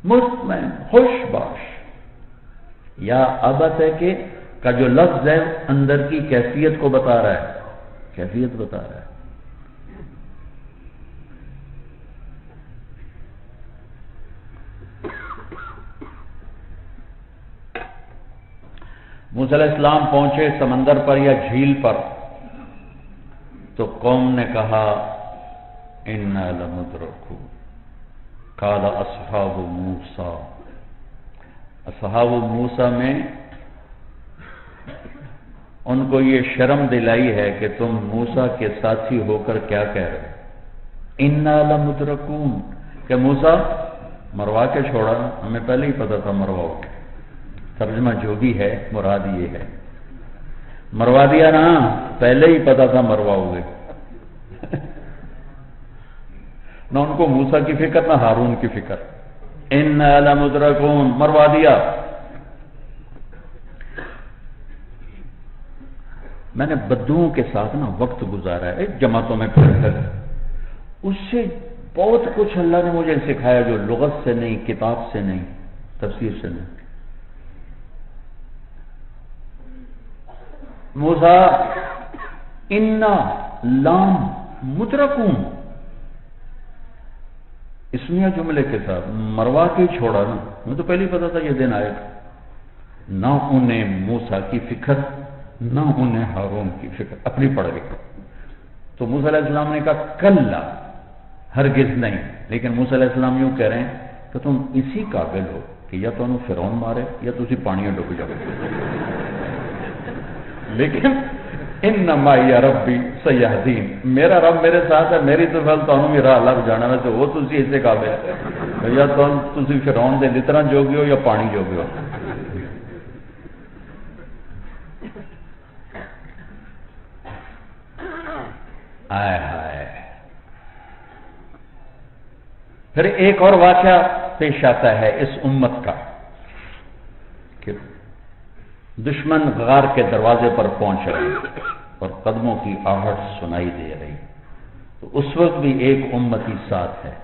Speaker 4: مطمئن، خوش باش۔ یا ابت ہے کہ کا جو لفظ ہے اندر کی کیفیت کو بتا رہا ہے، کیفیت بتا رہا ہے۔ موسیٰ علیہ السلام پہنچے سمندر پر یا جھیل پر، تو قوم نے کہا انا لمدرکون، قال اصحاب موسیٰ، اصحاب موسیٰ میں ان کو یہ شرم دلائی ہے کہ تم موسیٰ کے ساتھی ہو کر کیا کہہ رہے، انا لمدرکون، کہ موسیٰ مروا کے چھوڑا، ہمیں پہلے ہی پتا تھا مرواؤ گے۔ ترجمہ جو بھی ہے مراد یہ ہے، مروا دیا نا، پہلے ہی پتا تھا مرواؤ گے۔ نہ ان کو موسیٰ کی فکر نہ ہارون کی فکر، انا لمدرکون، مروا دیا۔ میں نے بدوؤں کے ساتھ نا وقت گزارا ہے جماعتوں میں پھر کر، اس سے بہت کچھ اللہ نے مجھے سکھایا جو لغت سے نہیں، کتاب سے نہیں، تفسیر سے نہیں۔ موسیٰ انا لام مدرکون، اسمیہ جملے کے ساتھ مروا کے چھوڑا نا، مجھے تو پہلے ہی پتا تھا یہ دن آئے گا۔ نہ انہیں موسیٰ کی فکر، نہ انہیں ہارون کی فکر، اپنی پڑ گئی۔ تو موسیٰ علیہ السلام نے کہا کلا، ہرگز نہیں. لیکن موسیٰ علیہ السلام یوں کہہ رہے ہیں کہ تم اسی قابل ہو کہ یا تو انہوں فرعون مارے یا تسی پانی ڈب جاؤ. لیکن ان معی ربی سیہدین، میرا رب میرے ساتھ ہے، میری تو فل تمہیں بھی راہ لگ جانا ہے. تو وہ تسی اسے قابل ہے یا تسی فرعون دے لترا جوگے ہو یا پانی جوگے ہو. آئے ہائے. پھر ایک اور واقعہ پیش آتا ہے اس امت کا کہ دشمن غار کے دروازے پر پہنچ رہے اور قدموں کی آہٹ سنائی دے رہی. تو اس وقت بھی ایک امتی ساتھ ہے.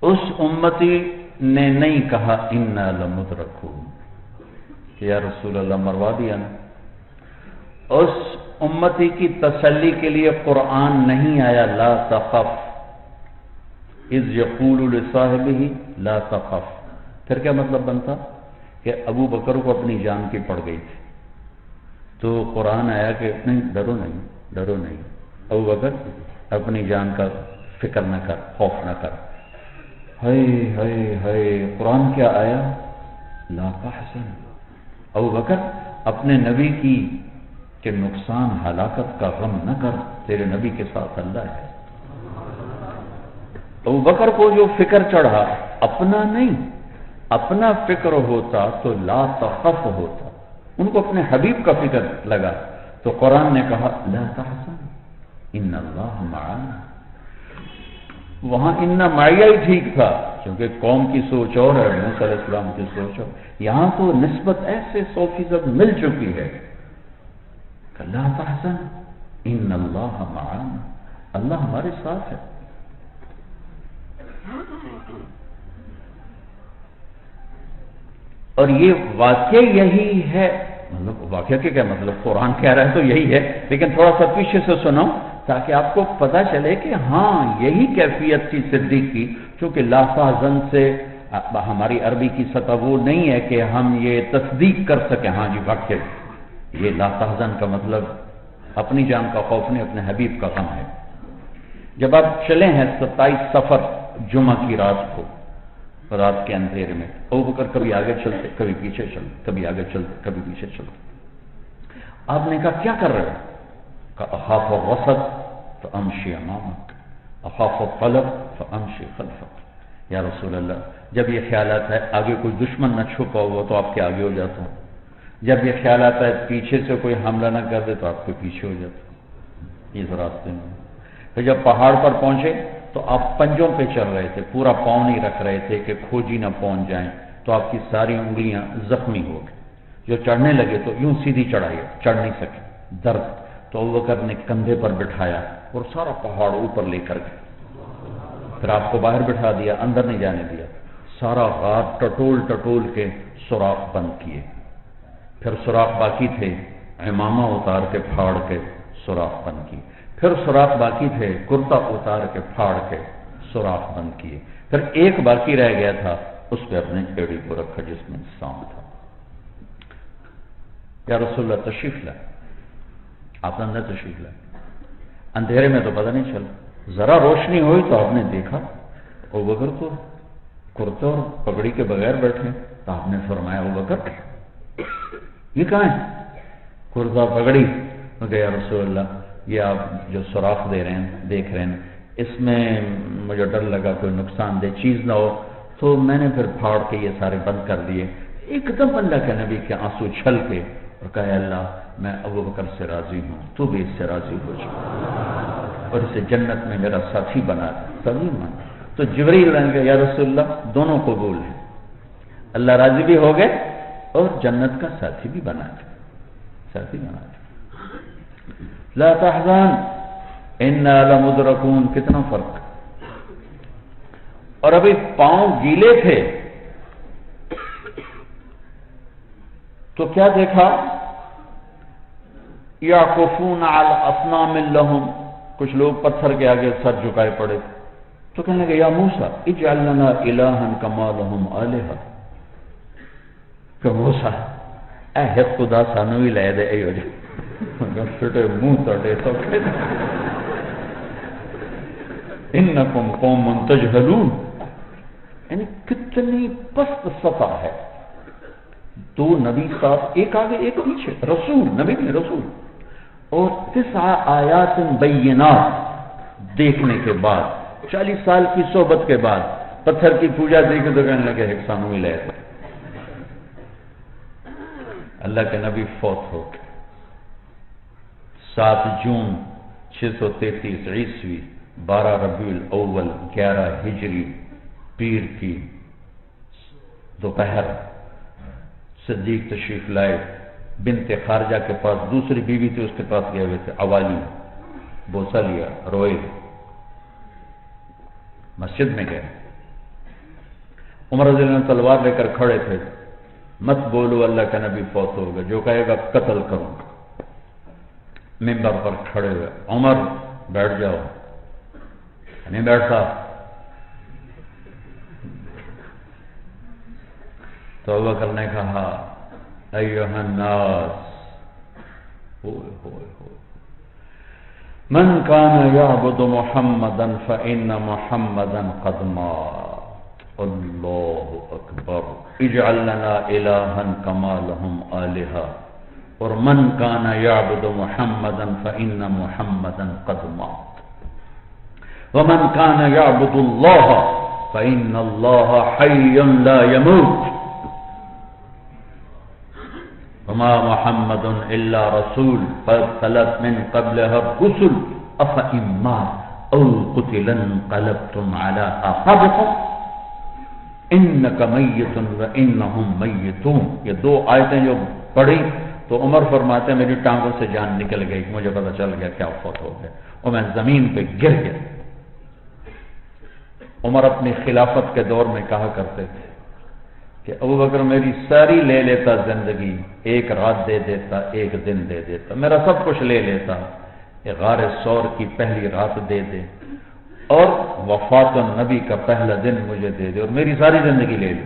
Speaker 4: اس امتی نے نہیں کہا انا لمدرکون کہ یا رسول اللہ مروا دیا نا. اس امتی کی تسلی کے لیے قرآن نہیں آیا لا تخف اذ یقول لصاحبہ لا تخف. پھر کیا مطلب بنتا کہ ابو بکر کو اپنی جان کی پڑ گئی تھی تو قرآن آیا کہ نہیں ڈرو نہیں ڈرو نہیں ابو بکر اپنی جان کا فکر نہ کر، خوف نہ کر. ہائے ہائے ہائے، قرآن کیا آیا لا تحزن. ابو بکر اپنے نبی کی کہ نقصان ہلاکت کا غم نہ کر، تیرے نبی کے ساتھ اللہ ہے. ابو بکر کو جو فکر چڑھا اپنا نہیں، اپنا فکر ہوتا تو لا تخف ہوتا. ان کو اپنے حبیب کا فکر لگا تو قرآن نے کہا لا تحزن ان اللہ معنا. وہاں ان معیہ ہی ٹھیک تھا کیونکہ قوم کی سوچ اور ہے، موسیٰ علیہ السلام کی سوچ اور. یہاں تو نسبت ایسے 100% مل چکی ہے کہ لا تحزن ان اللہ معنا، اللہ ہمارے ساتھ ہے. اور یہ واقعہ یہی ہے، مطلب واقعہ کے کیا مطلب قرآن کہہ رہا ہے تو یہی ہے، لیکن تھوڑا سا پیچھے سے سنو تاکہ آپ کو پتہ چلے کہ ہاں یہی کیفیت تھی صدیق کی. چونکہ لا تحزن سے ہماری عربی کی سطح وہ نہیں ہے کہ ہم یہ تصدیق کر سکیں ہاں جی واقعہ یہ لا تحزن کا مطلب اپنی جان کا خوف نہیں، اپنے حبیب کا غم ہے. جب آپ چلے ہیں 27 صفر جمعہ کی رات کو، رات کے اندھیرے میں، ابو بکر کبھی آگے چلتے کبھی پیچھے چلتے، کبھی آگے چلتے کبھی پیچھے چلتے. آپ نے کہا کیا کر رہے ہو؟ کہا اخاف الرصد فامشی امامک اخاف الطلب فامشی خلفک. یا رسول اللہ جب یہ خیال آتا ہے آگے کوئی دشمن نہ چھپا ہوا تو آپ کے آگے ہو جاتا ہوں، جب یہ خیال آتا ہے پیچھے سے کوئی حملہ نہ کر دے تو آپ کے پیچھے ہو جاتا ہوں. اس راستے میں پھر جب پہاڑ پر پہنچے تو آپ پنجوں پہ چل رہے تھے، پورا پاؤں نہیں رکھ رہے تھے کہ کھوجی نہ پہنچ جائیں، تو آپ کی ساری انگلیاں زخمی ہو گئی. جو چڑھنے لگے تو یوں سیدھی چڑھائی، چڑھ نہیں سکے، درد. تو ابوبکر نے کندھے پر بٹھایا اور سارا پہاڑ اوپر لے کر گئے. پھر آپ کو باہر بٹھا دیا، اندر نہیں جانے دیا. سارا غار ٹٹول ٹٹول کے سوراخ بند کیے. پھر سوراخ باقی تھے، عمامہ اتار کے پھاڑ کے سوراخ بند کیے. پھر سوراخ باقی تھے، کرتا اتار کے پھاڑ کے سوراخ بند کیے. پھر ایک باقی رہ گیا تھا، اس پہ اپنے ایڑی کو رکھا جس میں سام تھا. یا رسول اللہ تشریف لائے. آپ اندر تشریف لائے. اندھیرے میں تو پتہ نہیں چلا، ذرا روشنی ہوئی تو آپ نے دیکھا ابوبکر تو کرتے اور پگڑی کے بغیر بیٹھے. تو آپ نے فرمایا ابوبکر یہ کہاں ہے؟ کرتا پگڑی. یا رسول اللہ یہ آپ جو سوراخ دے رہے ہیں دیکھ رہے ہیں، اس میں مجھے ڈر لگا کوئی نقصان دہ چیز نہ ہو تو میں نے پھر پھاڑ کے یہ سارے بند کر دیے. ایک دم اللہ کے نبی کے آنسو چھل کے اور کہا اللہ میں ابوبکر سے راضی ہوں، تو بھی اس سے راضی ہو جا اور اسے جنت میں میرا ساتھی بنا دے. تبھی مان. تو جبریل نے کہا یا رسول اللہ دونوں قبول ہیں، اللہ راضی بھی ہو گئے اور جنت کا ساتھی بھی بنا دے، ساتھی بنا دے. لا تحزن انا لمدرکون. کتنا فرق. اور ابھی پاؤں گیلے تھے تو کیا دیکھا؟ یعکفون علی اصنام لہم. کچھ لوگ پتھر کے آگے سر جھکائے پڑے تو کہنے لگے یا موسیٰ اجعل لنا الہا کما لہم آلہہ. کہ موسیٰ اے خدا سانو بھی لے دے. چھوٹے منہ تڑے تو انکم قوم تجہلون، یعنی کتنی پست سطح ہے. دو نبی صاحب، ایک آگے ایک پیچھے، رسول نبی نہیں رسول، اور 9 آیات بینات دیکھنے کے بعد 40 سال کی صحبت کے بعد پتھر کی پوجا دیکھے تو کہنے لگے حکسانو ملے. اللہ کے نبی فوت ہو گئے 7 جون 633 عیسوی 12 ربیع الاول 11 ہجری پیر کی دوپہر صدیق تشریف لائے. بنت خارجہ کے پاس دوسری بیوی تھی، اس کے پاس گئے ہوئے تھے. عوالی بوسہ لیا، روئے، مسجد میں گئے. عمر رضی اللہ عنہ تلوار لے کر کھڑے تھے. مت بولو اللہ کا نبی فوت ہو گئے، جو کہے گا قتل کروں. ممبر پر کھڑے ہوئے، عمر بیٹھ جاؤ. نہیں بیٹھتا. تو ابوبکر نے کہا ایھا الناس من کان یعبد محمدا فإن محمدا قد مات. اللہ اکبر. اجعل لنا الہا کما لہم آلہہ. اور من کان یعبد محمدا فإن محمدا قد مات. ومن کان یعبد اللہ فإن اللہ حی لا يموت. وما محمد الا رسول قد خلت من قبلها الرسل افإن مات او قتل انقلبتم على اعقابكم انك میت وانهم میتون. یہ 2 آیتیں جو پڑھی تو عمر فرماتے ہیں میری ٹانگوں سے جان نکل گئی، مجھے پتہ چل گیا کیا فوت ہو گیا اور میں زمین پہ گر گیا. عمر اپنی خلافت کے دور میں کہا کرتے تھے کہ ابوبکر میری ساری لے لیتا زندگی، 1 رات دے دیتا، 1 دن دے دیتا، میرا سب کچھ لے لیتا، یہ غار ثور کی پہلی رات دے دے اور وفات النبی کا پہلا دن مجھے دے دے اور میری ساری زندگی لے لے.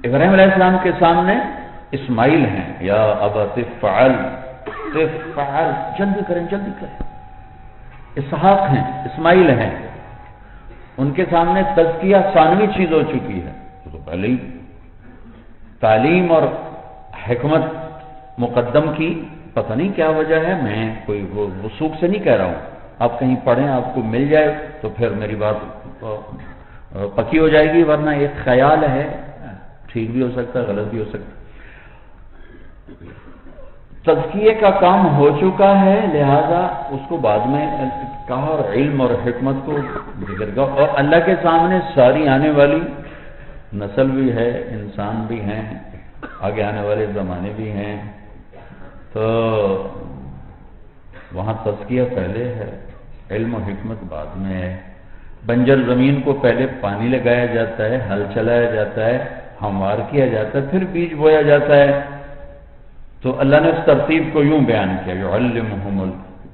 Speaker 4: ابراہیم علیہ السلام کے سامنے اسماعیل ہیں. یا ابت افعل افعل، جلدی کریں جلدی کریں. اسحاق ہیں، اسماعیل ہیں. ان کے سامنے تزکیہ ثانوی چیز ہو چکی ہے. تو پہلے ہی تعلیم اور حکمت مقدم کی. پتہ نہیں کیا وجہ ہے، میں کوئی وثوق سے نہیں کہہ رہا ہوں. آپ کہیں پڑھیں، آپ کو مل جائے تو پھر میری بات پکی ہو جائے گی، ورنہ ایک خیال ہے، ٹھیک بھی ہو سکتا ہے غلط بھی ہو سکتا ہے. تزکیے کا کام ہو چکا ہے، لہذا اس کو بعد میں کہا اور علم اور حکمت کو ذکر کیا. اور اللہ کے سامنے ساری آنے والی نسل بھی ہے، انسان بھی ہیں، آگے آنے والے زمانے بھی ہیں، تو وہاں تزکیہ پہلے ہے، علم و حکمت بعد میں ہے. بنجر زمین کو پہلے پانی لگایا جاتا ہے، ہل چلایا جاتا ہے، ہموار کیا جاتا ہے، پھر بیج بویا جاتا ہے. تو اللہ نے اس ترتیب کو یوں بیان کیا، یعلمہم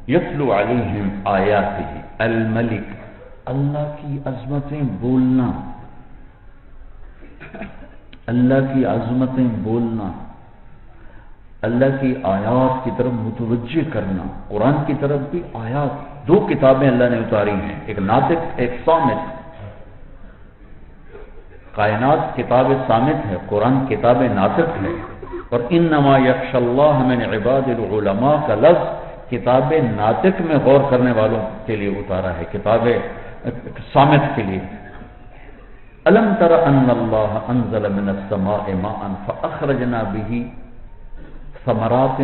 Speaker 4: یتلو علیہم آیاتہ الملک. اللہ کی عظمتیں بولنا، اللہ کی عظمتیں بولنا، اللہ کی آیات کی طرف متوجہ کرنا. قرآن کی طرف بھی آیات، 2 کتابیں اللہ نے اتاری ہیں، ایک ناطق ایک صامت. کائنات کتاب صامت ہے، قرآن کتاب ناطق ہے. اور انما یخشی اللہ من عباد العلماء کا لفظ کتاب ناطق میں غور کرنے والوں کے لیے اتارا ہے، کتاب صامت کے لیے. الم تر ان اللہ انزل من السماء ماء فاخرجنا به ثمرات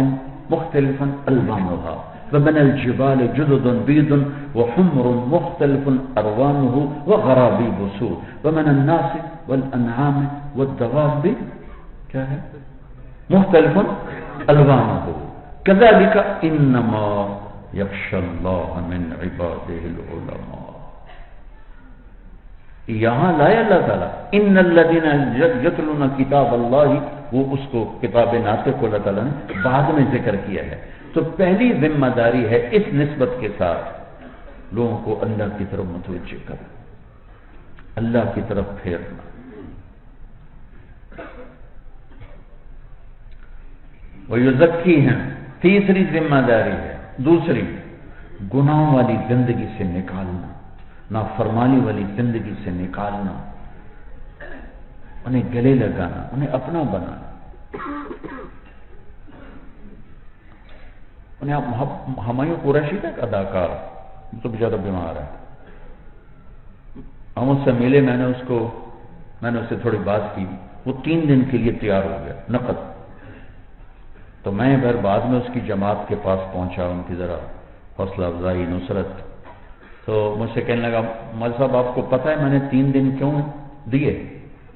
Speaker 4: مختلفا الوانها ومن الجبال جدد بيض وحمر مختلف الوانه وغرابيب سود ومن الناس والانعام والدواب کیا ہے مختلف الوانه كذلك انما يخشى الله من عباده العلماء. یہاں لایا اللہ تعالیٰ ان الذين يتلون کتاب اللہ، وہ اس کو کتاب ناطق کو اللہ تعالیٰ نے بعد میں ذکر کیا ہے. تو پہلی ذمہ داری ہے اس نسبت کے ساتھ لوگوں کو اللہ کی طرف متوجہ کرنا، اللہ کی طرف پھیرنا. وَيُزَكِّيهِمْ، تیسری ذمہ داری ہے، دوسری گناہوں والی زندگی سے نکالنا، نافرمانی والی زندگی سے نکالنا، انہیں گلے لگانا، انہیں اپنا بنانا، انہیں ہمایوں قریشی کا ایک اداکار تو بیچارہ بیمار ہے، ہم اس سے ملے، میں نے اس سے تھوڑی بات کی، وہ 3 دن کے لیے تیار ہو گیا نقد. تو میں پھر بعد میں اس کی جماعت کے پاس پہنچا، ان کی ذرا حوصلہ افزائی نصرت، تو مجھ سے کہنے لگا مول صاحب آپ کو پتہ ہے میں نے 3 دن کیوں دیے؟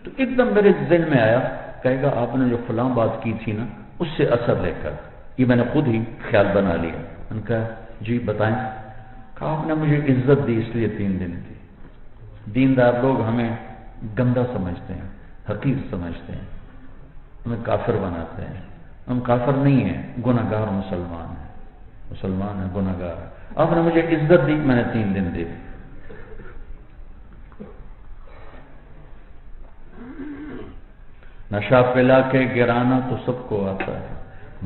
Speaker 4: تو ایک دم میرے ذہن میں آیا، کہے گا آپ نے جو فلاں بات کی تھی نا اس سے اثر لے کر یہ میں نے خود ہی خیال بنا لیا. ان کا جی بتائیں. کہا آپ نے مجھے عزت دی اس لیے 3 دن کی. دیندار لوگ ہمیں گندا سمجھتے ہیں، حقیر سمجھتے ہیں، ہمیں کافر بناتے ہیں. ہم کافر نہیں ہیں، گناہ گار مسلمان ہیں، مسلمان ہیں گناہ گار. آپ نے مجھے عزت دی، میں نے 3 دن دی. نشہ پلا کے گرانا تو سب کو آتا ہے،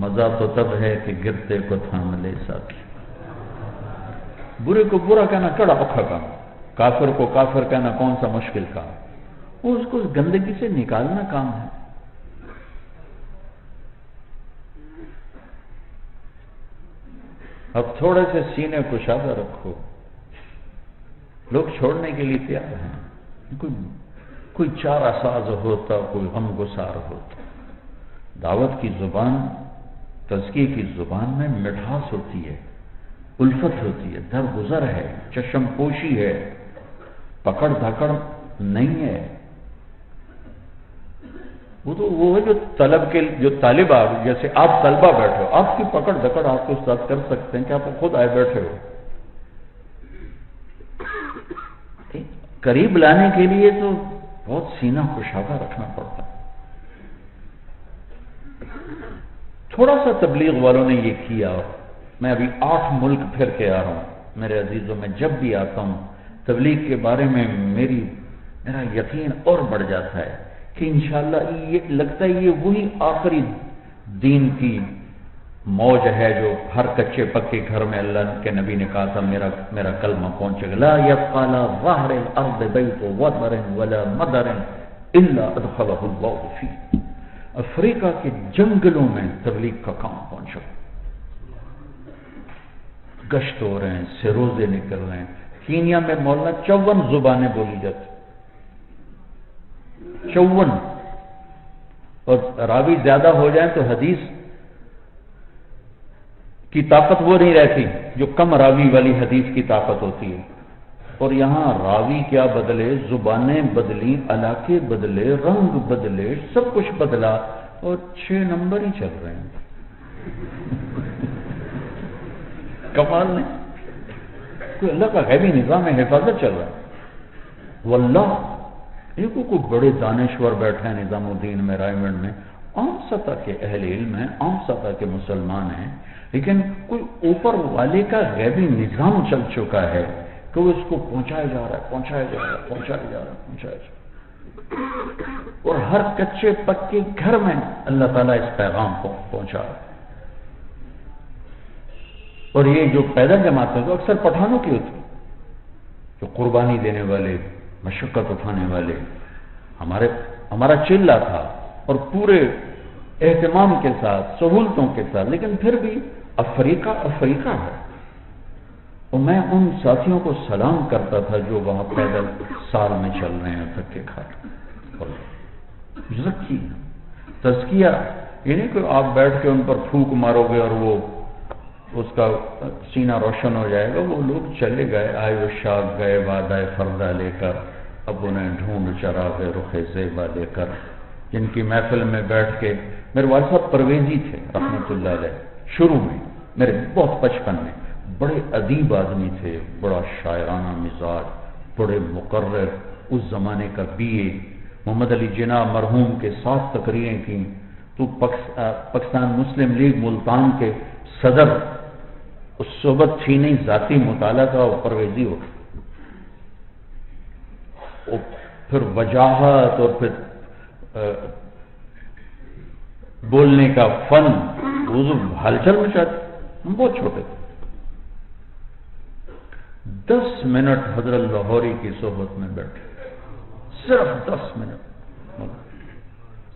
Speaker 4: مزہ تو تب ہے کہ گرتے کو تھام لے ساتھی. برے کو برا کہنا کڑا اوکھا کام، کافر کو کافر کہنا کون سا مشکل کام، وہ اس کو گندگی سے نکالنا کام ہے. اب تھوڑے سے سینے کشادہ رکھو، لوگ چھوڑنے کے لیے تیار ہیں. کوئی چارہ ساز ہوتا، کوئی غم گسار ہوتا. دعوت کی زبان، تزکیے کی زبان میں مٹھاس ہوتی ہے، الفت ہوتی ہے، درگزر ہے، چشم پوشی ہے، پکڑ دھکڑ نہیں ہے. وہ تو وہ ہے جو طالب آ، جیسے آپ طلبہ بیٹھے ہو، آپ کی پکڑ دھکڑ آپ کو استاد کر سکتے ہیں کہ آپ خود آئے بیٹھے ہو. قریب لانے کے لیے تو بہت سینہ کشادہ رکھنا پڑتا ہے. تھوڑا سا تبلیغ والوں نے یہ کیا. میں ابھی 8 ملک پھر کے آ رہا ہوں میرے عزیزوں. میں جب بھی آتا ہوں تبلیغ کے بارے میں میرا یقین اور بڑھ جاتا ہے کہ انشاءاللہ یہ لگتا ہے یہ وہی آخری دین کی موج ہے جو ہر کچے پکے گھر میں اللہ کے نبی نے کہا تھا میرا کلمہ پہنچے گا. لا يبقى على ظهر الارض بيت وبر ولا مدر الا ادخله الله فيه. افریقہ کے جنگلوں میں تبلیغ کا کام پہنچا. گشت ہو رہے ہیں، سروزے نکل رہے ہیں. کینیا میں مولانا 54 زبانیں بولی جاتی، 54. اور راوی زیادہ ہو جائیں تو حدیث کی طاقت وہ نہیں رہتی جو کم راوی والی حدیث کی طاقت ہوتی ہے. اور یہاں راوی کیا بدلے، زبانیں بدلی، علاقے بدلے، رنگ بدلے، سب کچھ بدلا، اور 6 نمبر ہی چل رہے ہیں. کمال نہیں، کوئی اللہ کا غیبی نظام ہے، حفاظت چل رہا ہے. واللہ یہ کوئی بڑے دانشور بیٹھے ہیں نظام الدین میں، رائے گنج میں، عام سطح کے اہل علم ہیں، عام سطح کے مسلمان ہیں، لیکن کوئی اوپر والے کا غیبی نظام چل چکا ہے کہ وہ اس کو پہنچایا جا رہا ہے. اور ہر کچے پکے گھر میں اللہ تعالیٰ اس پیغام کو پہنچا رہا ہے. اور یہ جو پیدا جماعتیں جو اکثر پٹھانوں کی ہوتی، جو قربانی دینے والے، مشقت اٹھانے والے. ہمارا چلہ تھا اور پورے اہتمام کے ساتھ، سہولتوں کے ساتھ، لیکن پھر بھی افریقہ ہے. اور میں ان ساتھیوں کو سلام کرتا تھا جو وہاں پیدل سال میں چل رہے ہیں، دھکے کھا رہے ہیں. تزکیہ یہ نہیں کہ آپ بیٹھ کے ان پر پھونک مارو گے اور وہ اس کا سینہ روشن ہو جائے گا. وہ لوگ چلے گئے، آئے وہ شاخ گئے وعدہ فردہ لے کر، اب انہیں ڈھونڈ چراغ رخ زیبا لے کر، جن کی محفل میں بیٹھ کے میرے والد صاحب پرویزی تھے رحمۃ اللہ علیہ. شروع میں میرے بہت بچپن میں بڑے ادیب آدمی تھے، بڑا شاعرانہ مزاج، بڑے مقرر، اس زمانے کا BA. محمد علی جناح مرحوم کے 7 تقریریں کی. تو پاکستان مسلم لیگ ملتان کے صدر اس صحبت تھی نہیں، ذاتی مطالعہ تھا. اور پرویزی ہو، پھر وجاہت، اور پھر بولنے کا فن، وضو ہلچل مچاتی. ہم بہت چھوٹے تھے. 10 منٹ حضرت لاہوری کی صحبت میں بیٹھے, صرف 10 منٹ,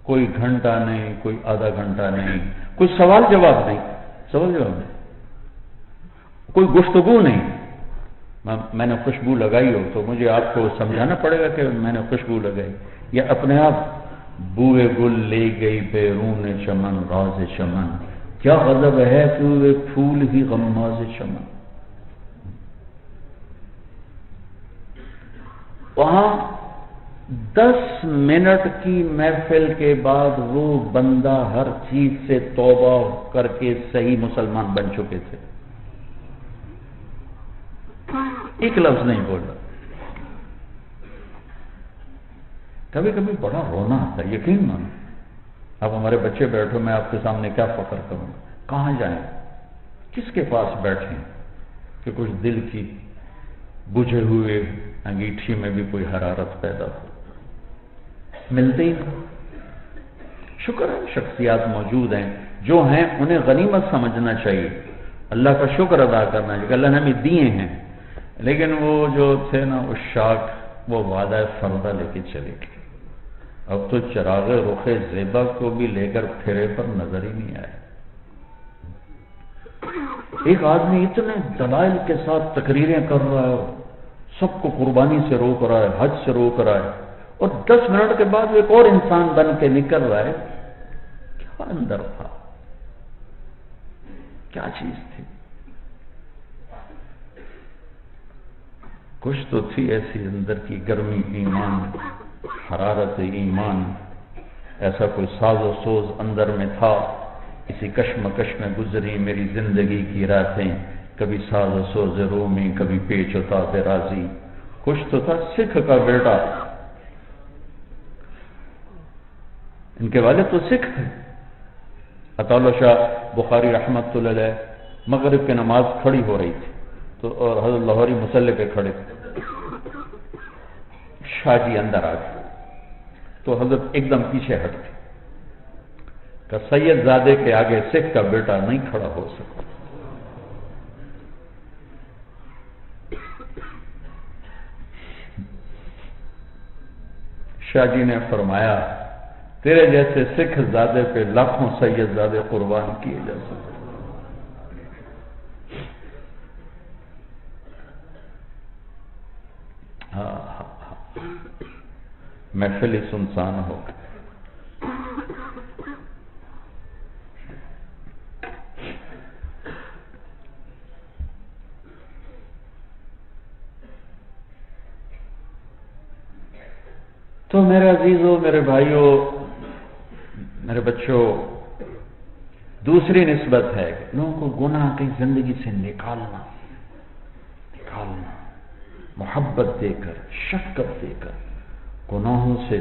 Speaker 4: کوئی گھنٹہ نہیں, کوئی آدھا گھنٹہ نہیں, کوئی سوال جواب نہیں, کوئی گفتگو نہیں. میں نے خوشبو لگائی ہو تو مجھے آپ کو سمجھانا پڑے گا کہ میں نے خوشبو لگائی, یا اپنے آپ بوئے گل لے گئی بیرون چمن راز چمن, کیا غضب ہے کہ وہ پھول ہی غماز چمن. وہاں 10 منٹ کی محفل کے بعد وہ بندہ ہر چیز سے توبہ کر کے صحیح مسلمان بن چکے تھے. ایک لفظ نہیں بولا. کبھی کبھی بڑا رونا آتا ہے, یقین مانو. اب ہمارے بچے بیٹھو, میں آپ کے سامنے کیا فخر کروں, کہاں جائیں, کس کے پاس بیٹھیں کہ کچھ دل کی بجھے ہوئے انگیٹھی میں بھی کوئی حرارت پیدا ہو. ملتے ہی نہیں. شکر ہے شخصیات موجود ہیں, جو ہیں انہیں غنیمت سمجھنا چاہیے, اللہ کا شکر ادا کرنا چاہیے کہ اللہ نے ہمیں دیے ہیں. لیکن وہ جو تھے نا اس شاک, وہ وعدہ فردہ لے کے چلے گئے. اب تو چراغ رخ زیبا کو بھی لے کر پھرے پر نظر ہی نہیں آئے. ایک آدمی اتنے دلائل کے ساتھ تقریریں کر رہا ہے, سب کو قربانی سے روک رہا ہے, حج سے روک رہا ہے, اور 10 منٹ کے بعد ایک اور انسان بن کے نکل رہا ہے. کیا اندر تھا, کیا چیز تھی؟ کچھ تو تھی ایسی اندر کی گرمی ایمان, حرارت ایمان, ایسا کوئی ساز و سوز اندر میں تھا. اسی کشمکش میں گزری میری زندگی کی راتیں, کبھی ساز و سوز رومی, کبھی پیچ و تاب رازی. کچھ تو تھا سکھ کا بیٹا, ان کے والد تو سکھ تھے. عطا اللہ شاہ بخاری رحمت اللہ علیہ, مغرب کی نماز کھڑی ہو رہی تھی تو, اور حضرت لاہوری مصلی پہ کھڑے تھے. شاہ جی اندر آ گئے تو حضرت ایک دم پیچھے ہٹ گئے کہ سید زادے کے آگے سکھ کا بیٹا نہیں کھڑا ہو سکتا. شاہ جی نے فرمایا تیرے جیسے سکھ زادے پہ لاکھوں سید زادے قربان کیے جا سکتے. محفل ہی سنسان ہو گئی. تو میرے عزیزوں, میرے بھائیوں, میرے بچوں, دوسری نسبت ہے لوگوں کو گناہ کی زندگی سے نکالنا, محبت دے کر, شفقت دے کر, گناہوں سے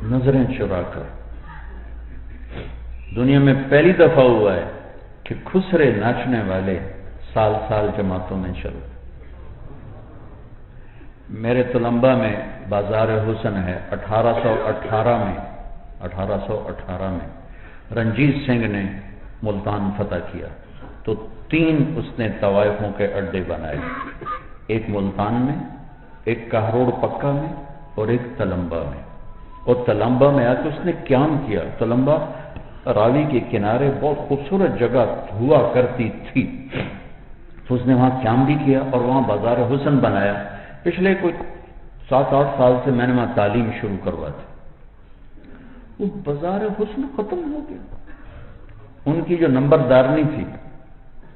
Speaker 4: نظریں چرا کر. دنیا میں پہلی دفعہ ہوا ہے کہ خسرے ناچنے والے سال سال جماعتوں میں چل. میرے طلبہ میں بازار حسن ہے, 1818 میں رنجیت سنگھ نے ملتان فتح کیا تو 3 اس نے طوائفوں کے اڈے بنائے, ایک ملتان میں, ایک کہروڑ پکا میں, اور ایک تلمبا میں. اور تلمبا میں آ کے اس نے قیام کیا. تلمبا راوی کے کنارے بہت خوبصورت جگہ ہوا کرتی تھی, تو اس نے وہاں قیام بھی کیا اور وہاں بازار حسن بنایا. پچھلے کوئی 7-8 سال سے میں نے وہاں تعلیم شروع کروا دی. وہ بازار حسن ختم ہو گیا. ان کی جو نمبردارنی تھی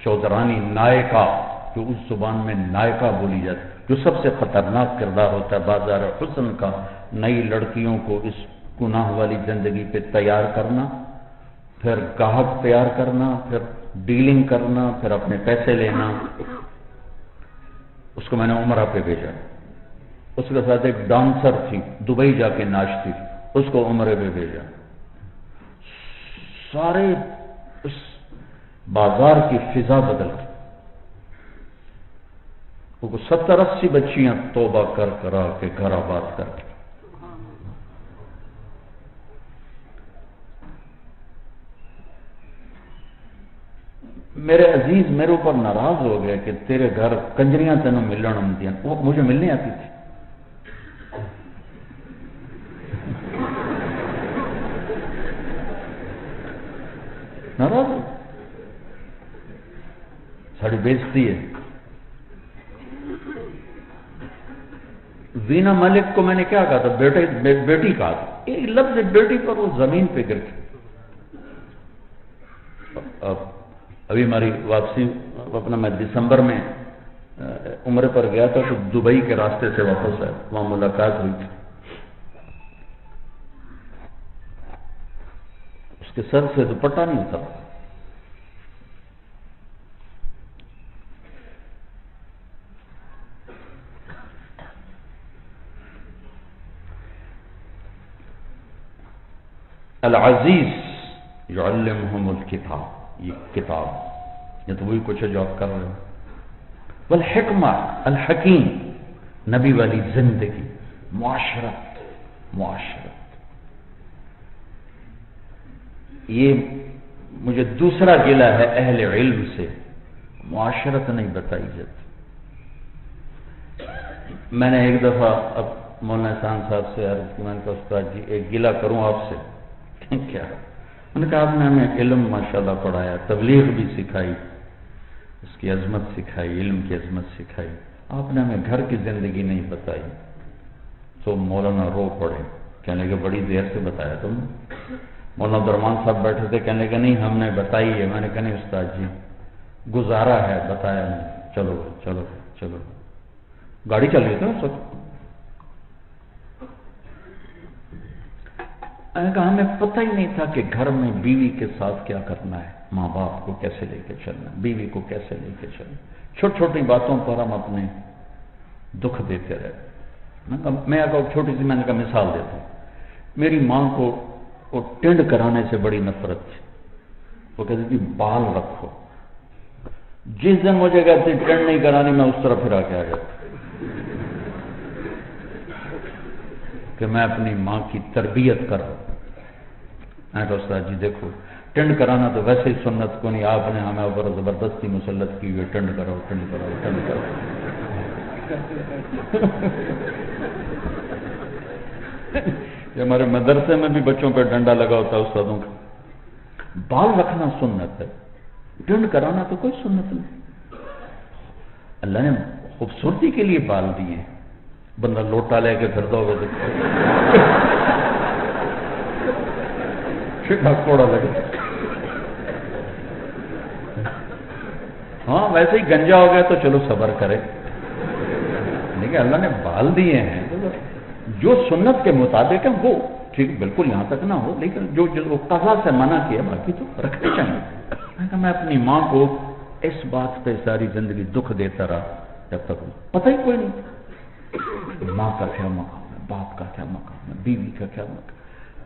Speaker 4: چودرانی نائکا, جو اس زبان میں نائکا بولی جاتی, جو سب سے خطرناک کردار ہوتا ہے بازار حسن کا, نئی لڑکیوں کو اس گناہ والی زندگی پہ تیار کرنا, پھر گاہک تیار کرنا, پھر ڈیلنگ کرنا, پھر اپنے پیسے لینا. اس کو میں نے عمرہ پہ بھیجا. اس کے ساتھ ایک ڈانسر تھی, دبئی جا کے ناچتی, اس کو عمرے پہ بھیجا. سارے اس بازار کی فضا بدل گئی. وہ 70-80 بچیاں توبہ کر کرا کے گھر آباد کر کے. میرے عزیز میرے اوپر ناراض ہو گئے کہ تیرے گھر کنجریاں تینوں ملن آتی ہیں، وہ مجھے ملنے آتی تھی. ناراض ہو، ساری بےزتی ہے. وینا ملک کو میں نے کیا کہا تھا؟ بیٹی کہا تھا. ایک لفظ بیٹی پر وہ زمین پہ گر گئی. ابھی ہماری واپسی اپنا میں دسمبر میں عمرے پر گیا تھا تو دبئی کے راستے سے واپس آیا، وہاں ملاقات ہوئی تھی. اس کے سر سے دوپٹہ نہیں تھا. العزیز یعلمہم الکتاب، یہ کتاب، یہ تو وہی کچھ ہے جو آپ کر رہے ہو. والحکمہ الحکیم، نبی والی زندگی، معاشرت. یہ مجھے دوسرا گلہ ہے اہل علم سے، معاشرت نہیں بتائی جاتی. میں نے ایک دفعہ اب مولانا احسان صاحب سے عرض کی، میں نے کہا استاد جی ایک گلہ کروں آپ سے. کیا؟ میں نے کہا آپ نے ہمیں علم ماشاءاللہ پڑھایا، تبلیغ بھی سکھائی، اس کی عظمت سکھائی، علم کی عظمت سکھائی، آپ نے ہمیں گھر کی زندگی نہیں بتائی. تو مولانا رو پڑے، کہنے لگے بڑی دیر سے بتایا تم نے. مولانا عبدالرحمان صاحب بیٹھے تھے، کہنے لگے نہیں ہم نے بتائی ہے. میں نے کہا نہیں استاد جی گزارا ہے، بتایا نہیں. چلو چلو چلو، گاڑی چل رہی تھی اس وقت. میں نے کہا ہمیں پتہ ہی نہیں تھا کہ گھر میں بیوی کے ساتھ کیا کرنا ہے، ماں باپ کو کیسے لے کے چلنا، بیوی کو کیسے لے کے چلنا. چھوٹی چھوٹی باتوں پر ہم اپنے دکھ دیتے رہے. میں چھوٹی سی میں نے کہا مثال دیتا ہوں. میری ماں کو وہ ٹنڈ کرانے سے بڑی نفرت تھی. وہ کہتی تھی بال رکھو. جس دن مجھے کہتی ٹنڈ نہیں کرانی میں اس طرح پھرا کے آ جاتا کہ میں اپنی ماں کی تربیت کروں. میں کہا استاد جی دیکھو ٹنڈ کرانا تو ویسے ہی سنت کو نہیں، آپ نے ہمیں اوپر زبردستی مسلط کی ہوئی، ٹنڈ کرو ٹنڈ کرو ٹنڈ کرو. یہ ہمارے مدرسے میں بھی بچوں پہ ڈنڈا لگا ہوتا ہے استادوں کا. بال رکھنا سنت ہے، ٹنڈ کرانا تو کوئی سنت نہیں. اللہ نے خوبصورتی کے لیے بال دیے ہیں. بندہ لوٹا لے کے پھرتا ہوگا کوڑا لگے. ہاں ویسے ہی گنجا ہو گیا تو چلو صبر کرے، لیکن اللہ نے بال دیے ہیں جو سنت کے مطابق ہے وہ ٹھیک، بالکل یہاں تک نہ ہو، لیکن جو قضا سے منع کیا باقی تو رکھتے چاہیے. میں اپنی ماں کو اس بات پہ ساری زندگی دکھ دیتا رہا جب تک پتہ ہی کوئی نہیں ماں کا کیا مقام ہے، باپ کا کیا مقام ہے، بیوی کا کیا مقام.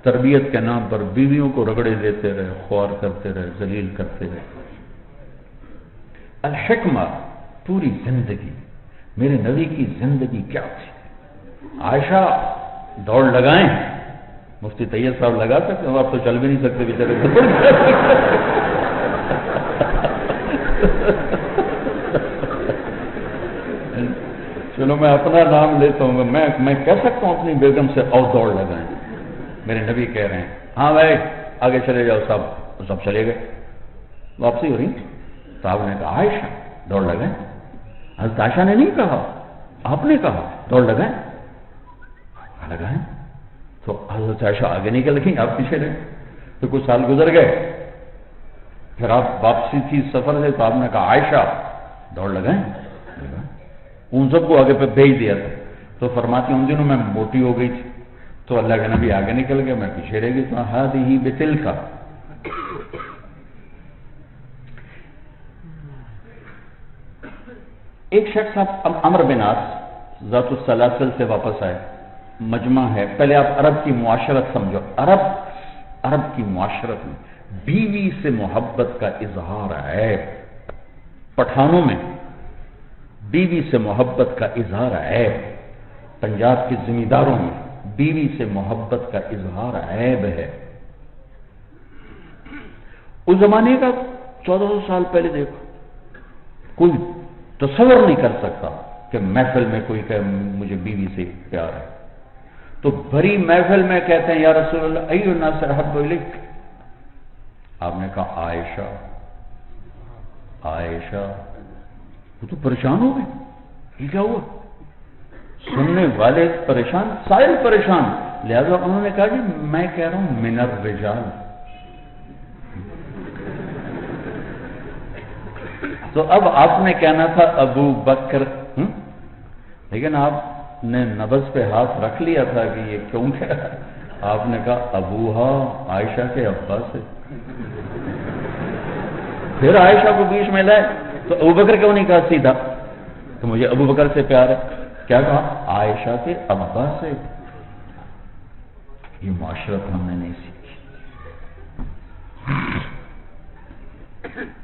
Speaker 4: تربیت کے نام پر بیویوں کو رگڑے دیتے رہے، خوار کرتے رہے، ذلیل کرتے رہے. الحکمہ پوری زندگی. میرے نبی کی زندگی کیا تھی؟ عائشہ دوڑ لگائیں، مفتی طیب صاحب لگا سکتے ہیں، آپ تو چل بھی نہیں سکتے بیچارے. چلو میں اپنا نام لیتا ہوں، میں کہہ سکتا ہوں اپنی بیگم سے اور دوڑ لگائیں. میرے نبی کہہ رہے ہیں ہاں بھائی آگے چلے جاؤ. سب چلے گئے. واپسی ہو رہی صاحب نے کہا عائشہ دوڑ لگائیں. حضرت عائشہ نے نہیں کہا، آپ نے کہا دوڑ لگائیں. تو حضرت عائشہ آگے نکل گئی، آپ پیچھے رہے. تو کچھ سال گزر گئے، پھر آپ واپسی تھی سفر سے، تو آپ نے کہا عائشہ دوڑ لگائیں. ان سب کو آگے پہ بھیج دیا تھا. تو فرماتی ان دنوں میں موٹی ہو گئی تھی، تو اللہ کے نبی آگے نکل گئے، میں پیچھے رہ گئی. تو ہادی بتل کا ایک شخص آپ عمر بن عاص ذات السلاسل سے واپس آئے. مجمع ہے. پہلے آپ عرب کی معاشرت سمجھو. عرب کی معاشرت میں بیوی سے محبت کا اظہار ہے. پٹھانوں میں بیوی سے محبت کا اظہار ہے. پنجاب کے زمینداروں میں بیوی سے محبت کا اظہار عیب ہے. اس زمانے کا 1400 سال پہلے دیکھو، کوئی تصور نہیں کر سکتا کہ محفل میں کوئی کہے مجھے بیوی سے پیار ہے، تو بھری محفل میں کہتے ہیں یا رسول اللہ ای الناس احب الیک، آپ نے کہا عائشہ، عائشہ، وہ تو پریشان ہو گئے، یہ کیا ہوا؟ سننے والے پریشان، سائل پریشان، لہذا انہوں نے کہا جی میں کہہ رہا ہوں من الرجال، تو اب آپ نے کہنا تھا ابو بکر، لیکن آپ نے نبض پہ ہاتھ رکھ لیا تھا کہ یہ کیوں کہہ رہا ہے، آپ نے کہا ابوہا، عائشہ کے ابا سے، پھر عائشہ کو بیچ میں لائے، تو ابو بکر کیوں نہیں کہا سیدھا کہ مجھے ابو بکر سے پیار ہے، کیا کہا عائشہ کے ابا سے؟ یہ معاشرت ہم نے نہیں سیکھی،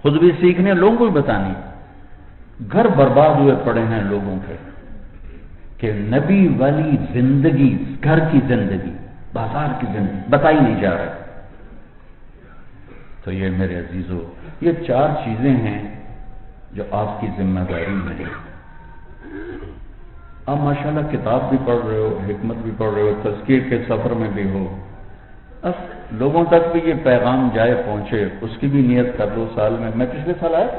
Speaker 4: خود بھی سیکھنے، لوگوں کو بھی بتانی، گھر برباد ہوئے پڑے ہیں لوگوں کے کہ نبی والی زندگی، گھر کی زندگی، بازار کی زندگی بتائی نہیں جا رہی۔ تو یہ میرے عزیزو، یہ 4 چیزیں ہیں جو آپ کی ذمہ داری میں ہیں۔ آپ ماشاءاللہ کتاب بھی پڑھ رہے ہو، حکمت بھی پڑھ رہے ہو، تذکیر کے سفر میں بھی ہو، اب لوگوں تک بھی یہ پیغام جائے پہنچے، اس کی بھی نیت کر لو۔ سال میں پچھلے سال آیا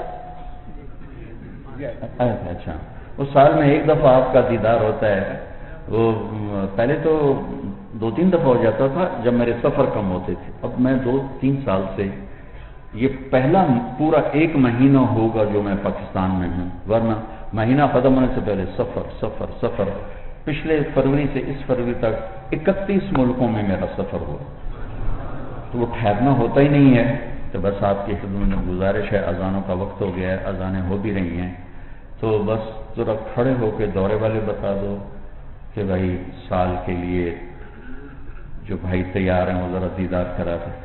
Speaker 4: تھا، اچھا، اس سال میں ایک دفعہ آپ کا دیدار ہوتا ہے، وہ پہلے تو 2-3 دفعہ ہو جاتا تھا جب میرے سفر کم ہوتے تھے، اب میں 2-3 سال سے یہ پہلا پورا 1 مہینہ ہوگا جو میں پاکستان میں ہوں، ورنہ مہینہ ختم ہونے سے پہلے سفر سفر سفر، پچھلے فروری سے اس فروری تک 31 ملکوں میں میرا سفر ہوا، تو وہ ٹھہرنا ہوتا ہی نہیں ہے۔ تو بس آپ کی خدمت میں گزارش ہے، اذانوں کا وقت ہو گیا ہے، اذانیں ہو بھی رہی ہیں، تو بس ذرا کھڑے ہو کے دورے والے بتا دو کہ بھائی سال کے لیے جو بھائی تیار ہیں وہ ذرا دیدار کرا دیں،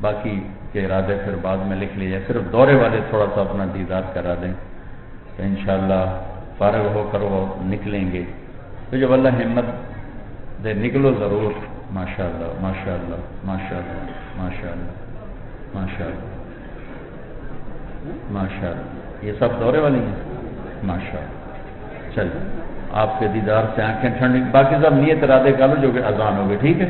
Speaker 4: باقی کے ارادے پھر بعد میں لکھ لیجیے، صرف دورے والے تھوڑا سا اپنا دیدار کرا دیں، تو انشاءاللہ فارغ ہو کر وہ نکلیں گے، تو جب اللہ ہمت دے نکلو ضرور، ماشاءاللہ ماشاءاللہ ماشاءاللہ ماشاءاللہ ماشاءاللہ ماشاءاللہ، یہ سب دورے والی ہیں، ماشاءاللہ۔ چلیے آپ کے دیدار سے آنکھیں ٹھنڈی، باقی سب نیت ارادے کر لو جو کہ اذان ہوگی، ٹھیک ہے؟